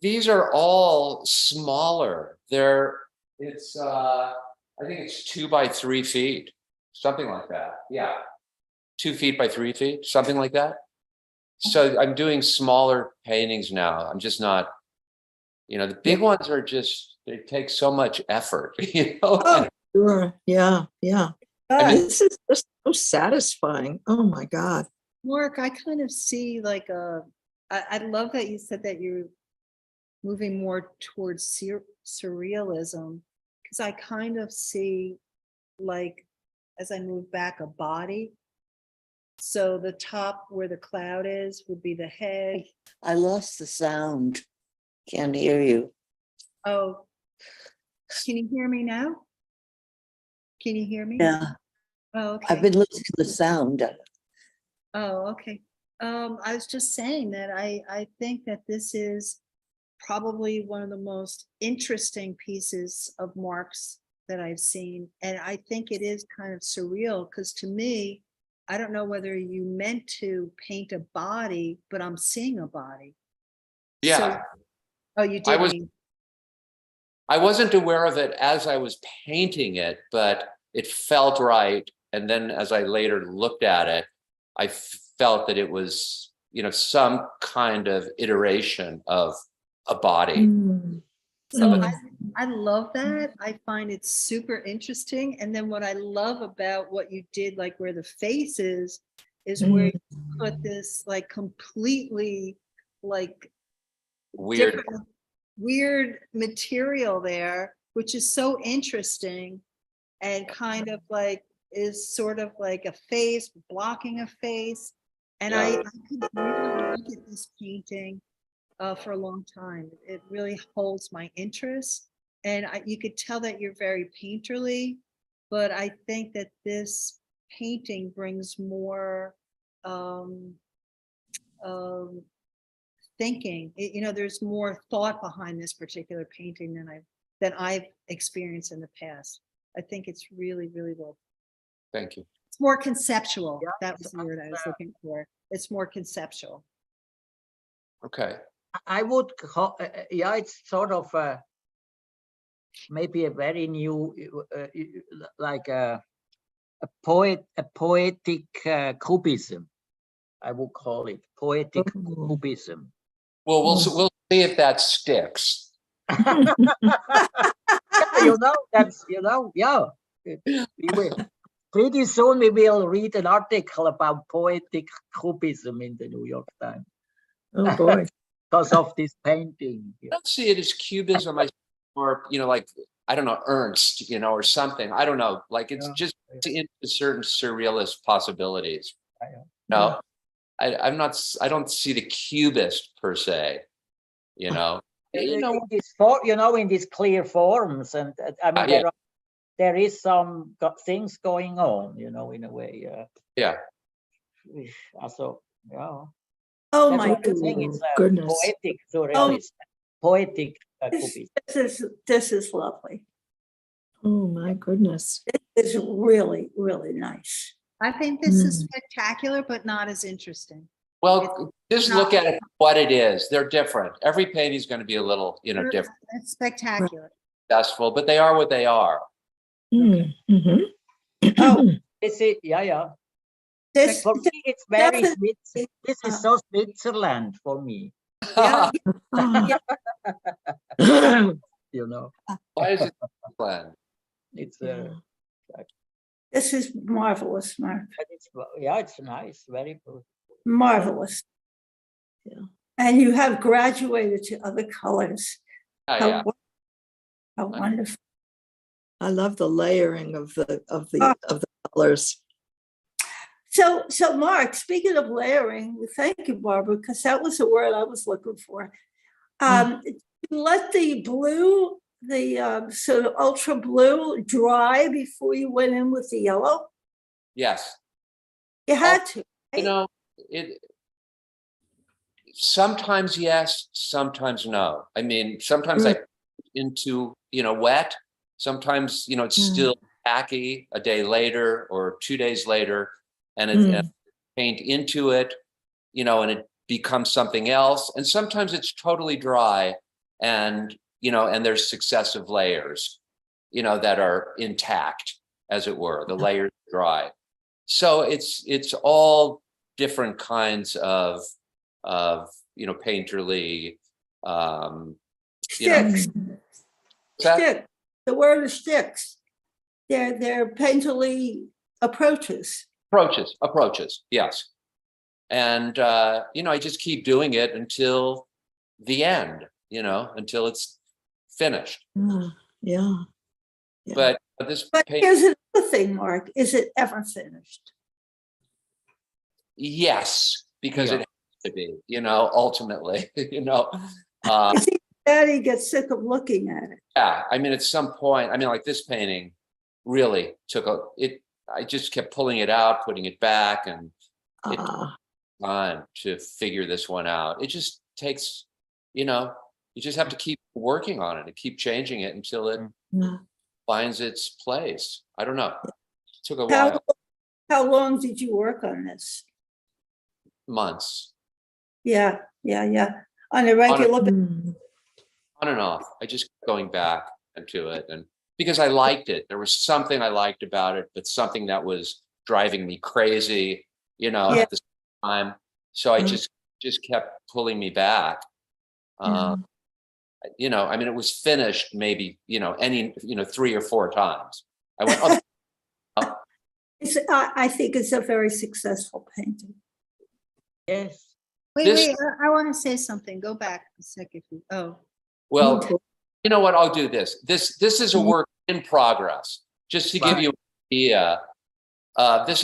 These are all smaller. I think it's 2 by 3 feet, something like that. Yeah. 2 feet by 3 feet, something like that. So I'm doing smaller paintings now. I'm just not, the big ones are they take so much effort, Oh. Sure. Yeah. Yeah. I mean, This is just so satisfying. Oh, my God. Mark, I kind of see like I love that you said that you're moving more towards surrealism, because I kind of see, like, as I move back, a body. So the top where the cloud is would be the head. I lost the sound. Can't hear you. Oh, can you hear me now? Can you hear me? Yeah, Oh, okay. I've been losing the sound. Oh, okay. I was just saying that I think that this is probably one of the most interesting pieces of Mark's that I've seen. And I think it is kind of surreal because to me, I don't know whether you meant to paint a body, but I'm seeing a body. Yeah, So- oh, you I did. was- I wasn't aware of it as I was painting it, but it felt right. And then as I later looked at it, I felt that it was, you know, some kind of iteration of a body. Mm. So Mm. I love that. I find it super interesting. And then what I love about what you did, like where the face is where you put this like completely like Weird. different, weird material there, which is so interesting and kind of like is sort of like a face blocking a face. And I Yeah. could really look at this painting for a long time. It really holds my interest. And you could tell that you're very painterly, but I think that this painting brings more thinking. You know, there's more thought behind this particular painting than I've experienced in the past. I think it's really, really well. Thank you. It's more conceptual. Yeah, That was the word I was looking for. It's more conceptual. Okay. I would, yeah, it's sort of maybe a very new, like a poetic cubism. I would call it poetic cubism. Well, we'll see if that sticks. Yeah, you know, that's, you know, yeah. We will. Pretty soon we will read an article about poetic cubism in the New York Times Oh, boy. because of this painting. I don't see it as cubism, or, you know, like, I don't know, Ernst, you know, or something. I don't know. Like, it's Yeah. just into certain surrealist possibilities. Yeah. No, I don't see the cubist per se, you know. You know, In these clear forms, and I mean, yeah. there is some things going on, you know, in a way. Yeah. Also, yeah. Oh That's my what I'm saying. It's goodness. poetic surrealist, poetic goodness. cubism. This is lovely. Oh, my goodness. It's really, really nice. I think this is spectacular, but not as interesting. Well, just look at it, what it is. They're different. Every painting is going to be a little, you know, different, It's spectacular. successful, but they are what they are. Mm-hmm. Oh, This is, yeah. this, For me, it's very definitely- This is so Switzerland for me, yeah, you know. Why is it planned? It's this is marvelous, Mark. but it's yeah, it's nice, very good. Marvelous. Yeah. And you have graduated to other colors. Yeah, How yeah. How wonderful. I love the layering of the colors. So Mark, speaking of layering, thank you, Barbara, because that was the word I was looking for. Let the blue, the sort of ultra blue dry before you went in with the yellow. Yes. You had to. You know, it sometimes yes, sometimes no. I mean, sometimes I put into, you know, wet. Sometimes, you know, it's still tacky a day later or 2 days later, and it paint into it, you know, and it becomes something else. And sometimes it's totally dry, and, you know, and there's successive layers, you know, that are intact, as it were. The layers dry. So it's all different kinds of you know, painterly you know, Sticks. that- Stick. The word is sticks. They're painterly approaches. approaches, yes. And you know, I just keep doing it until the end, you know, until it's finished. Yeah. But this But paint, here's another thing, Mark. Is it ever finished? yes, because Yeah. it has to be, you know, ultimately, you know. You see, Daddy gets sick of looking at it. Yeah, I mean, at some point, I mean, like this painting really took I just kept pulling it out, putting it back, and it took time to figure this one out. It just takes, you know, you just have to keep working on it and keep changing it until it Yeah. finds its place. I don't know. It took a How, while, how long did you work on this? months, Yeah, yeah, yeah. On a regular, Mm. on and off. I just kept going back into it, and because I liked it, there was something I liked about it, but something that was driving me crazy, Yeah. at the same time. So I Yeah. just kept pulling me back. Yeah. I mean, it was finished maybe, 3 or 4 times. I went, oh, I think it's a very successful painting. Yes. Wait, This- I want to say something. Go back a second. Oh, well, you know what? I'll do this. This is a Mhm. work in progress. Just to give Right. you an idea, this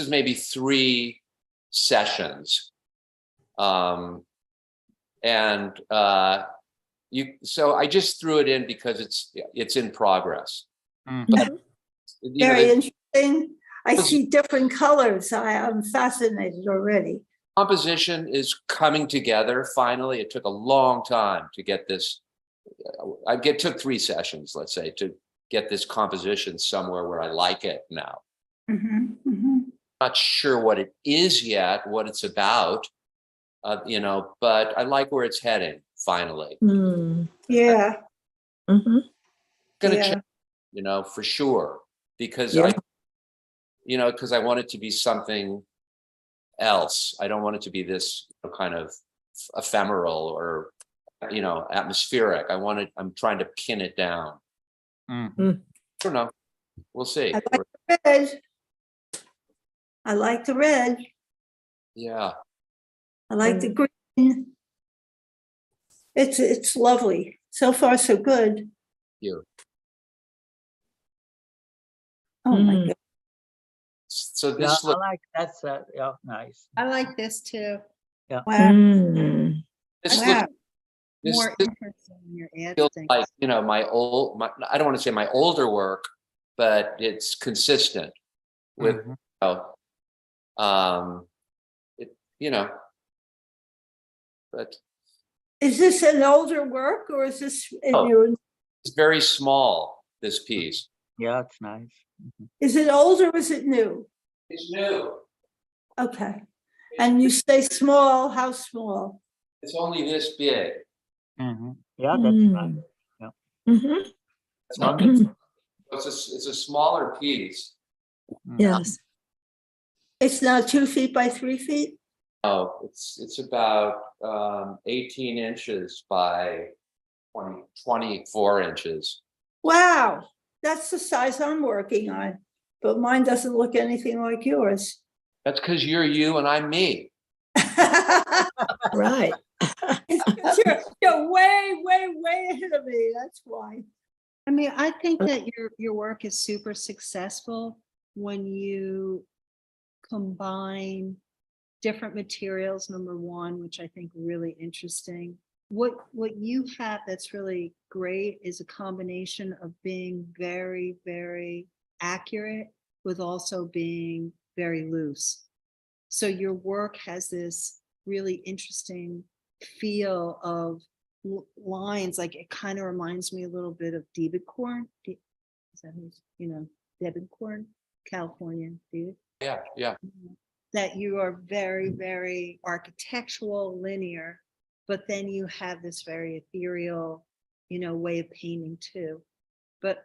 is maybe 3 sessions. So I just threw it in because it's in progress. Mhm. But Very the interesting. I was- see different colors. I am fascinated already. composition is coming together finally. It took a long time to get this. Took 3 sessions, let's say, to get this composition somewhere where I like it now. Mhm, mhm. Not sure what it is yet, what it's about, but I like where it's heading finally. Mm. Yeah, Mhm. Gonna yeah. change, for sure, because Yeah. because I want it to be something else. I don't want it to be this kind of ephemeral or, atmospheric. I'm trying to pin it down. Mhm. I don't know. We'll see. I like the red. I like the red. Yeah. I like the green. It's lovely. So far, so good. You. Oh my Mm. God. So Yeah, this I look like that's yeah, nice. I like this too. Wow. Mm. this Wow. look this, More this interesting in your ad feels things. like I don't want to say my older work, but it's consistent with Mhm. it, but Is this an older work or is this in Oh. your, it's very small, this piece. Yeah, it's nice. is it old or is it new? It's new. Okay. And you say small, how small? It's only this big. Mhm. Yeah, that's nice. Mm. Mhm. It's not- Mhm. it's a smaller piece. Mhm. Yes. It's now 2 feet by 3 feet? Oh, it's about 18 inches by 24 inches. Wow, that's the size I'm working on, but mine doesn't look anything like yours. That's because you're you and I'm me. Right. You're way, way, way ahead of me, that's why. I mean, I think that your work is super successful when you combine different materials, number one, which I think really interesting. What you have that's really great is a combination of being very, very accurate with also being very loose. So your work has this really interesting feel of lines, like it kind of reminds me a little bit of Debenkorn. Is that who's, Debenkorn, California, David? Yeah. That you are very, very architectural, linear, but then you have this very ethereal, way of painting too. But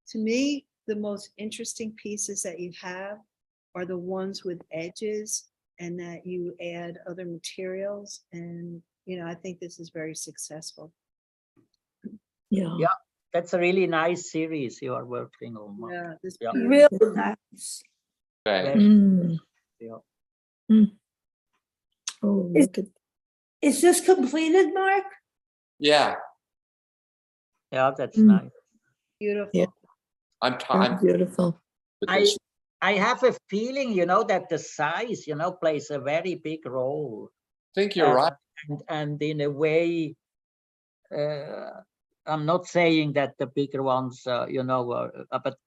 to me, the most interesting pieces that you have are the ones with edges and that you add other materials. And, I think this is very successful. Yeah. Yeah. That's a really nice series you are working on. Mark. Yeah, this Yeah. beautiful- Real nice. Okay. Very- Mm. yeah. Oh, Is- look at Is this completed, Mark? Yeah. Yeah, that's Mm. nice. beautiful. Yeah. I'm that. time Beautiful. with I this. I have a feeling, that the size, plays a very big role. I think you're right. And in a way, I'm not saying that the bigger ones, but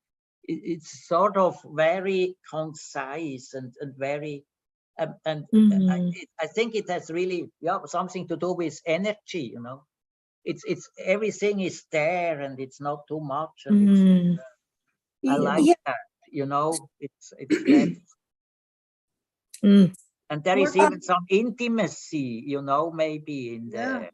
it's sort of very concise and very And Mhm. I think it has really, yeah, something to do with energy, you know. It's everything is there and it's not too much. And Mm. I like Yeah. that, you know, it's that. Mm. And there is Mark, even some intimacy, you know, maybe in Yeah. there.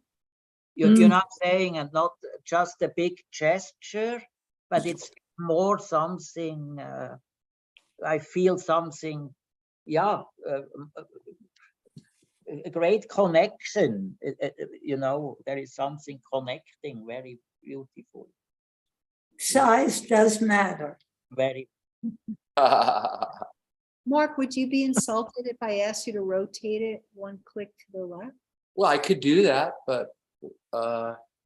Mm. You're not saying, and not just a big gesture, but it's more something. I feel something, yeah, a great connection. You know, there is something connecting, very beautiful, Size does matter. very. Mark, would you be insulted if I asked you to rotate it one click to the left? Well, I could do that, but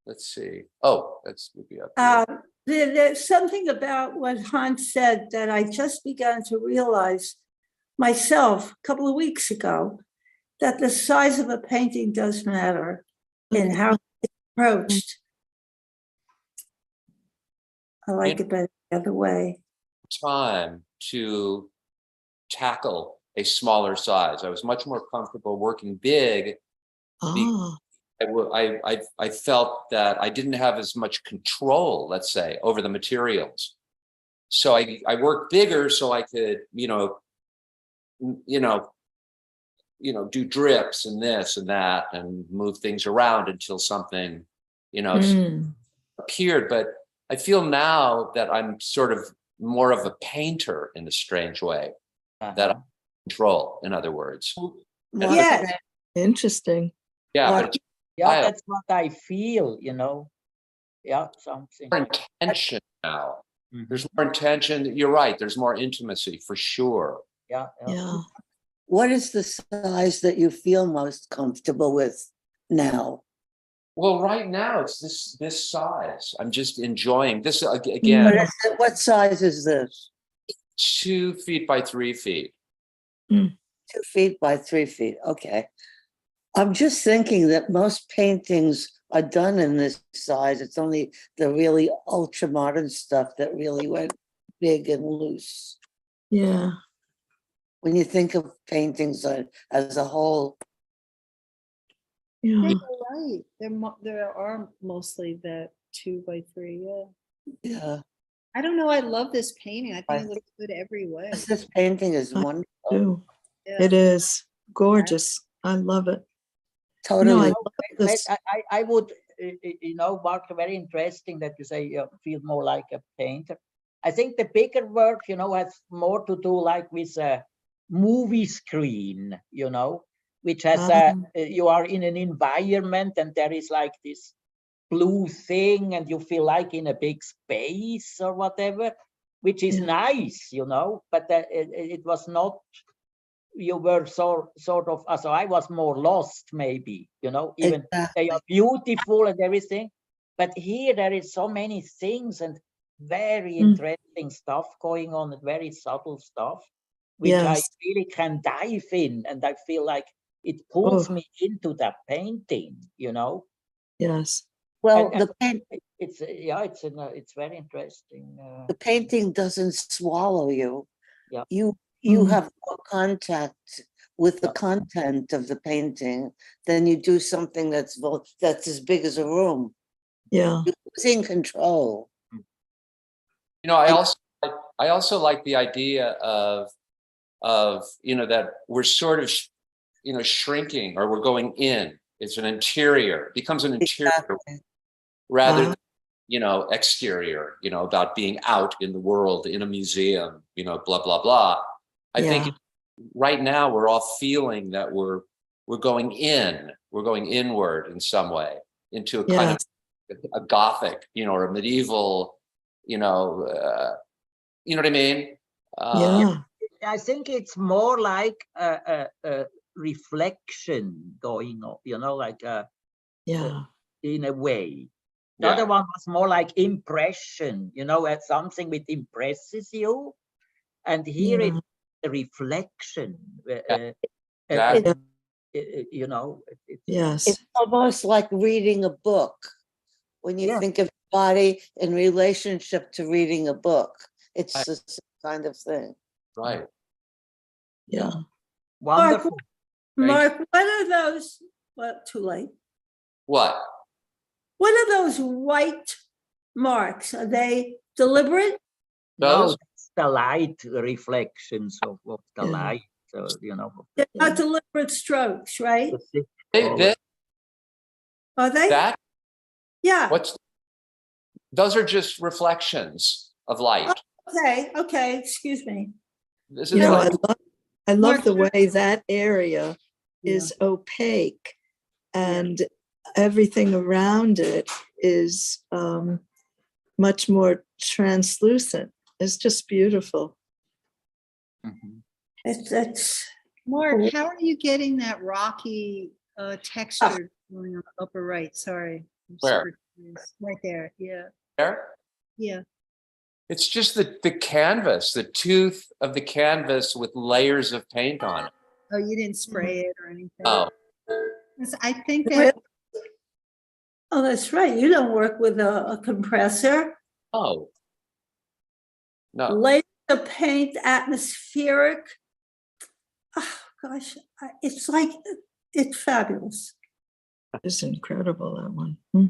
let's see. Oh, that's would be up here. There's something about what Hans said that I just began to realize myself a couple of weeks ago, that the size of a painting does matter in how it's approached. I like it better the other way. Time to tackle a smaller size. I was much more comfortable working big. Ah. I felt that I didn't have as much control, let's say, over the materials. So I worked bigger so I could, do drips and this and that and move things around until something, Mm. appeared. But I feel now that I'm sort of more of a painter in a strange way, that I Uh-huh. control, in other words. Mark, Yes. Interesting. Yeah, Well, but it's Yeah, style. that's what I feel, you know. Yeah, something. more intention now. Mhm. There's more intention. You're right. There's more intimacy for sure. Yeah, yeah. Yeah. what is the size that you feel most comfortable with now? Well, right now it's this size. I'm just enjoying this What, again. is it, what size is this? 2 feet by 3 feet. 2 feet by 3 feet. Okay. I'm just thinking that most paintings are done in this size. It's only the really ultra modern stuff that really went big and loose. Yeah. When you think of paintings as a whole, Yeah. Yeah, you're right. There are mostly that 2x3. Yeah. yeah. I don't know. I love this painting. I I think it looks good every way. This painting is I wonderful. do. Yeah. It is gorgeous. I love it. Totally. I No, love But this. I would, Mark, very interesting that you say you feel more like a painter. I think the bigger work, has more to do like with a movie screen, which has you are in an environment and there is like this blue thing and you feel like in a big space or whatever, which is Yeah. nice, but it was not. You were sort of, so I was more lost, maybe, even they are beautiful and everything. But here there is so many things and very interesting stuff going on and very subtle stuff, which I Yes. really can dive in. And I feel like it pulls me into that painting, Yes. Well, And- the paint, it's very interesting. the painting doesn't swallow you. Yeah. You Mhm. have more contact with the Yeah. content of the painting than you do something that's as big as a room. Yeah. You're losing control. I also like the idea of that we're sort of shrinking, or we're going in. It's an interior, it becomes an interior Exactly. rather Wow. than exterior, about being out in the world, in a museum, blah blah blah. I think right now we're all feeling that we're going inward in some way, into a kind of a Gothic, or a medieval, you know what I mean? Yeah. I think it's more like a reflection going on, like Yeah. in a way. The Yeah. other one was more like impression, as something which impresses you. And here Yeah. it's a reflection. Exactly. Yes. It's almost like reading a book. When you Yeah. think of body in relationship to reading a book, it's the same kind of thing. Right. Yeah. Wonderful. Thank Mark, what are those? Well, too late. What? What are those white marks? Are they deliberate? No, Those? that's the light reflections of the Yeah. light. So, of They're the not deliberate strokes, right? specific Hey, color. Are they? that? Yeah. What's? Those are just reflections of light. Okay, excuse me. This You is know, like, I love the Mark- way that area is opaque and everything around it is much more translucent. It's just beautiful. Mhm. It's Mark, Cool. how are you getting that rocky texture going on the upper right? Sorry. I'm Where? super curious. Right there. Yeah. There? Yeah. It's just the canvas, the tooth of the canvas with layers of paint on it. Oh, you didn't spray it or anything? Oh, 'Cause I think Well- that, Oh, that's right. You don't work with a compressor. oh. No, Layer the paint atmospheric. Oh, gosh, it's like, it's fabulous. It's incredible, that one. Hmm.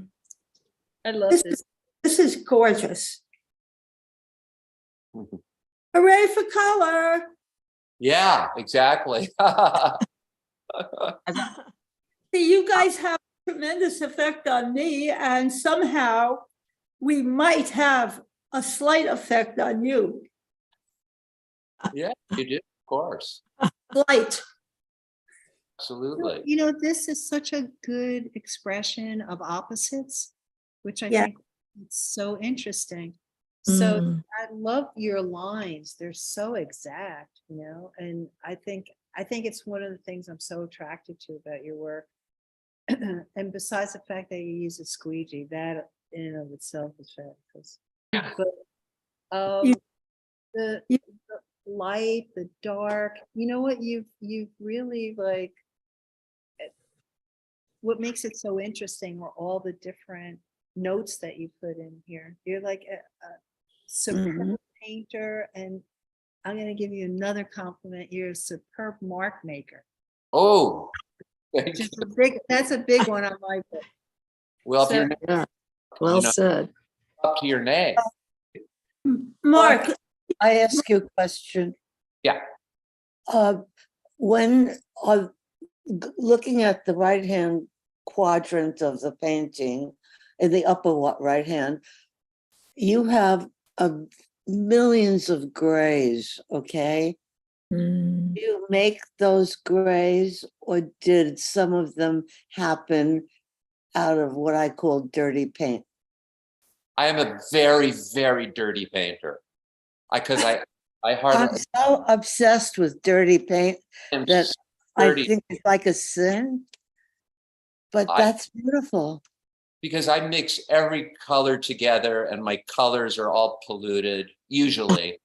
I love This this. This is gorgeous. Mhm. Hooray for color. yeah, exactly. See, you guys have a tremendous effect on me, and somehow we might have a slight effect on you. Yeah, you did, of course. Light. Absolutely. You know, this is such a good expression of opposites, which I Yeah. think is so interesting. So Mm. I love your lines. They're so exact, and I think it's one of the things I'm so attracted to about your work. And besides the fact that you use a squeegee, that in and of itself is fabulous. Yeah. But You- the you- light, the dark, you know what you've really like what makes it so interesting are all the different notes that you put in here. You're like a superb painter, and I'm going to give you another compliment. You're a superb mark maker. Oh, thank you. Just that's a big one on my book. Well, if So- you're Yeah, well You know- said. up to your name. Mark, I ask you a question. Yeah. When looking at the right-hand quadrant of the painting, in the upper right hand, you have millions of grays, okay? Mm. Do you make those grays, or did some of them happen out of what I call dirty paint? I am a very, very dirty painter. Because I I'm hardly so obsessed with dirty paint am that I dirty think it's like a sin. But I- that's beautiful. because I mix every color together and my colors are all polluted, usually,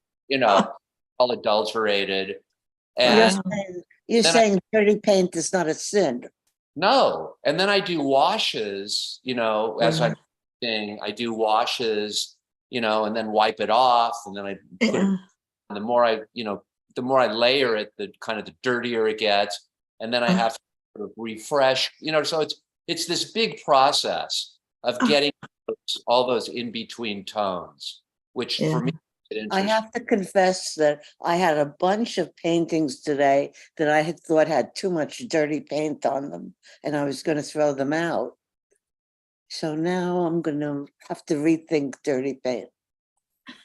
all adulterated. You're And Wow. you're then saying dirty paint is not a sin. no, and then I do washes, as Yeah. I'm doing, I do washes, and then wipe it off, and then I put it, Yeah. and the more I layer it, the kind of the dirtier it gets, and then I have to sort of refresh, so it's this big process of getting all those in between tones, which Yeah. for me, is I interesting. have to confess that I had a bunch of paintings today that I had thought had too much dirty paint on them, and I was going to throw them out. So now I'm going to have to rethink dirty paint.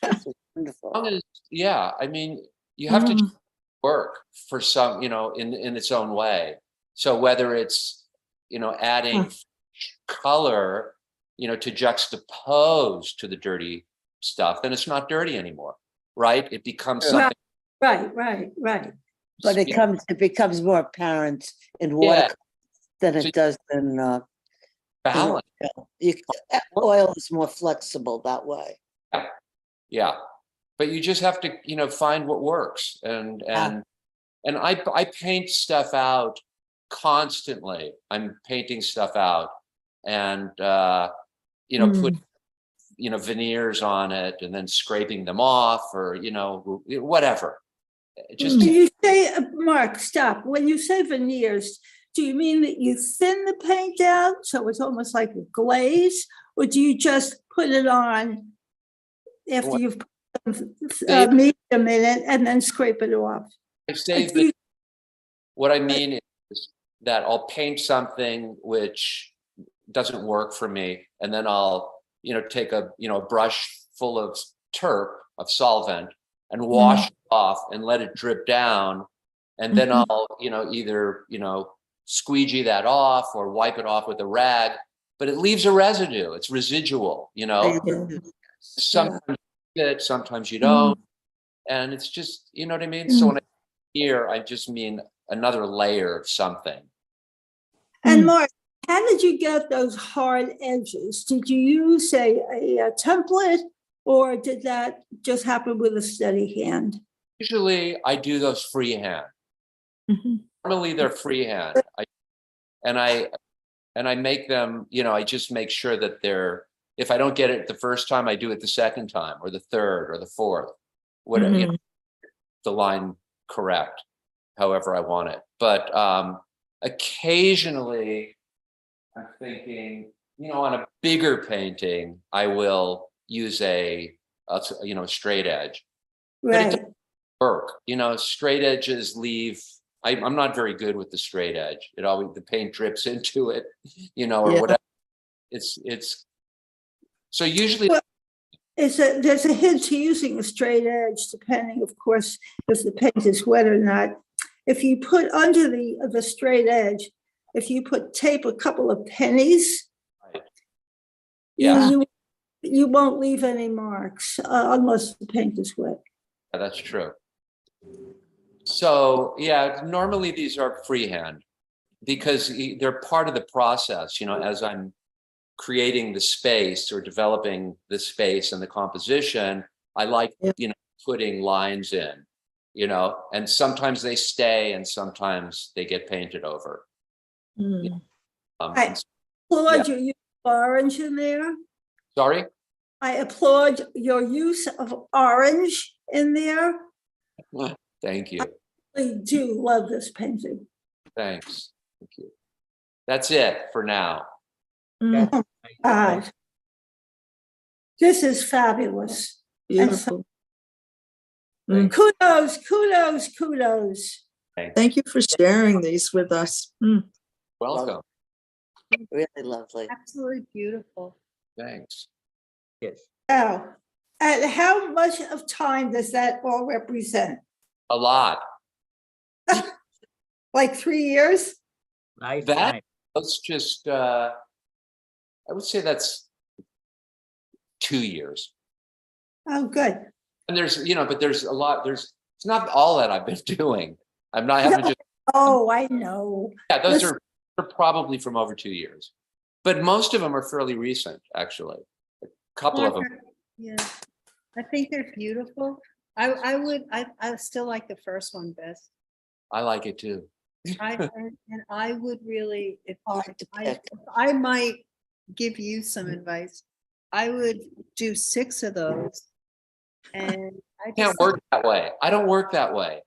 This is wonderful. Yeah, I mean, you have to Mm. work for some, in its own way. So whether it's, adding color, to juxtapose to the dirty stuff, then it's not dirty anymore, right? It becomes Sure. something. right. But you know, it becomes more apparent in Yeah. watercolor than So- it does in balance. oil is more flexible that way. Yeah. But you just have to, find what works. And I paint stuff out constantly. I'm painting stuff out and put veneers on it and then scraping them off or whatever. just When you say, Mark, stop. When you say veneers, do you mean that you thin the paint out so it's almost like a glaze? Or do you just put it on after What- you've put Save- medium in it and then scrape it off? I save Do you- what I mean is that I'll paint something which doesn't work for me, and then I'll, take a, brush full of turp of solvent and wash it off and let it drip down. And then I'll, either, squeegee that off or wipe it off with a rag, but it leaves a residue. It's residual, Yeah. sometimes you get it, sometimes you don't. And it's just, you know what I mean? So when I here, I just mean another layer of something. And Mark, how did you get those hard edges? Did you use a template or did that just happen with a steady hand? Usually I do those freehand. Mhm. Normally they're freehand. I make them, I just make sure that if I don't get it the first time, I do it the second time or the third or the fourth, whatever, Mhm. the line correct, however I want it. But occasionally I'm thinking, on a bigger painting, I will use a straight edge. But it Right. doesn't work. Straight edges leave. I'm not very good with the straight edge. The paint drips into it, or Yeah. whatever. It's so usually Well, there's a hint to using a straight edge, depending, of course, if the paint is wet or not. If you put under the straight edge, if you tape a couple of pennies, yeah, you won't leave any marks unless the paint is wet. that's true. So yeah, normally these are freehand because they're part of the process. As I'm creating the space or developing the space and the composition, I like, putting lines in, and sometimes they stay and sometimes they get painted over. Mm. I applaud your use of orange in there. Sorry? I applaud your use of orange in there. Thank you. I do love this painting. Thanks. Thank you. That's it for now. Mm. Oh my God. This is fabulous. Beautiful. Kudos, kudos, kudos. Thank you for sharing these with us. Welcome. Really lovely. Absolutely beautiful. Thanks. Yes. Now, and how much of time does that all represent? A lot. Like 3 years? Nice. That- nice. Let's just, I would say that's 2 years. Oh, good. And there's, but there's a lot, it's not all that I've been doing. I haven't just, Oh, I know. yeah, those are probably from over 2 years. But most of them are fairly recent, actually. A couple of them. Yeah, I think they're beautiful. I still like the first one best. I like it too. And I would really, if Hard to I pick. I might give you some advice. I would do 6 of those. And I Can't just, work that way. I don't work that way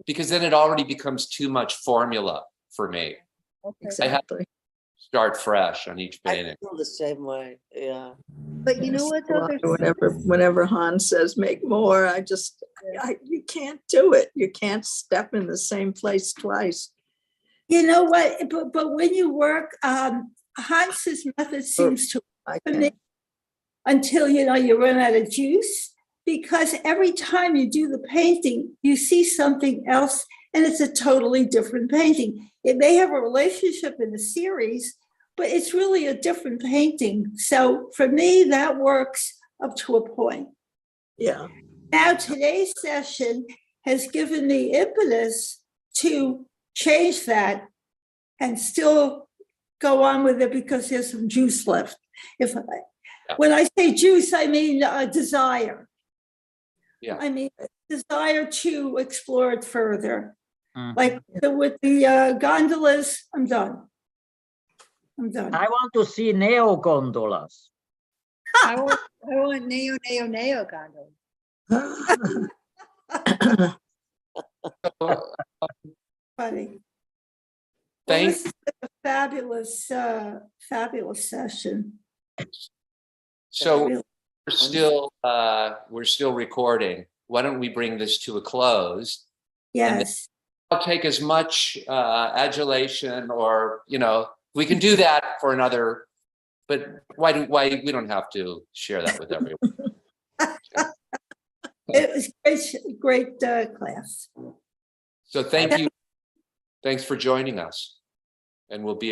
because then it already becomes too much formula for me. okay. Exactly. Start fresh on each I painting. feel the same way, yeah. But you know what, though? There's- Whenever Hans says make more, you can't do it. You can't step in the same place twice. You know what? But when you work, Hans's method seems to I me can't. until you run out of juice, because every time you do the painting, you see something else and it's a totally different painting. It may have a relationship in the series, but it's really a different painting. So for me, that works up to a point. Yeah. Now, today's session has given me impetus to change that and still go on with it because there's some juice left. When I say juice, I mean desire. Yeah. I mean desire to explore it further. Mhm. Like with the gondolas, I'm done. I'm done. I want to see neo gondolas. I want neo gondola. Funny. Well, Thank, this is a fabulous, fabulous session. so Really. we're still recording. Why don't we bring this to a close? Yes, I'll take as much adulation, or, we can do that for another, but why we don't have to share that with everyone. it was great, class. So thank you. Thanks for joining us. And we'll be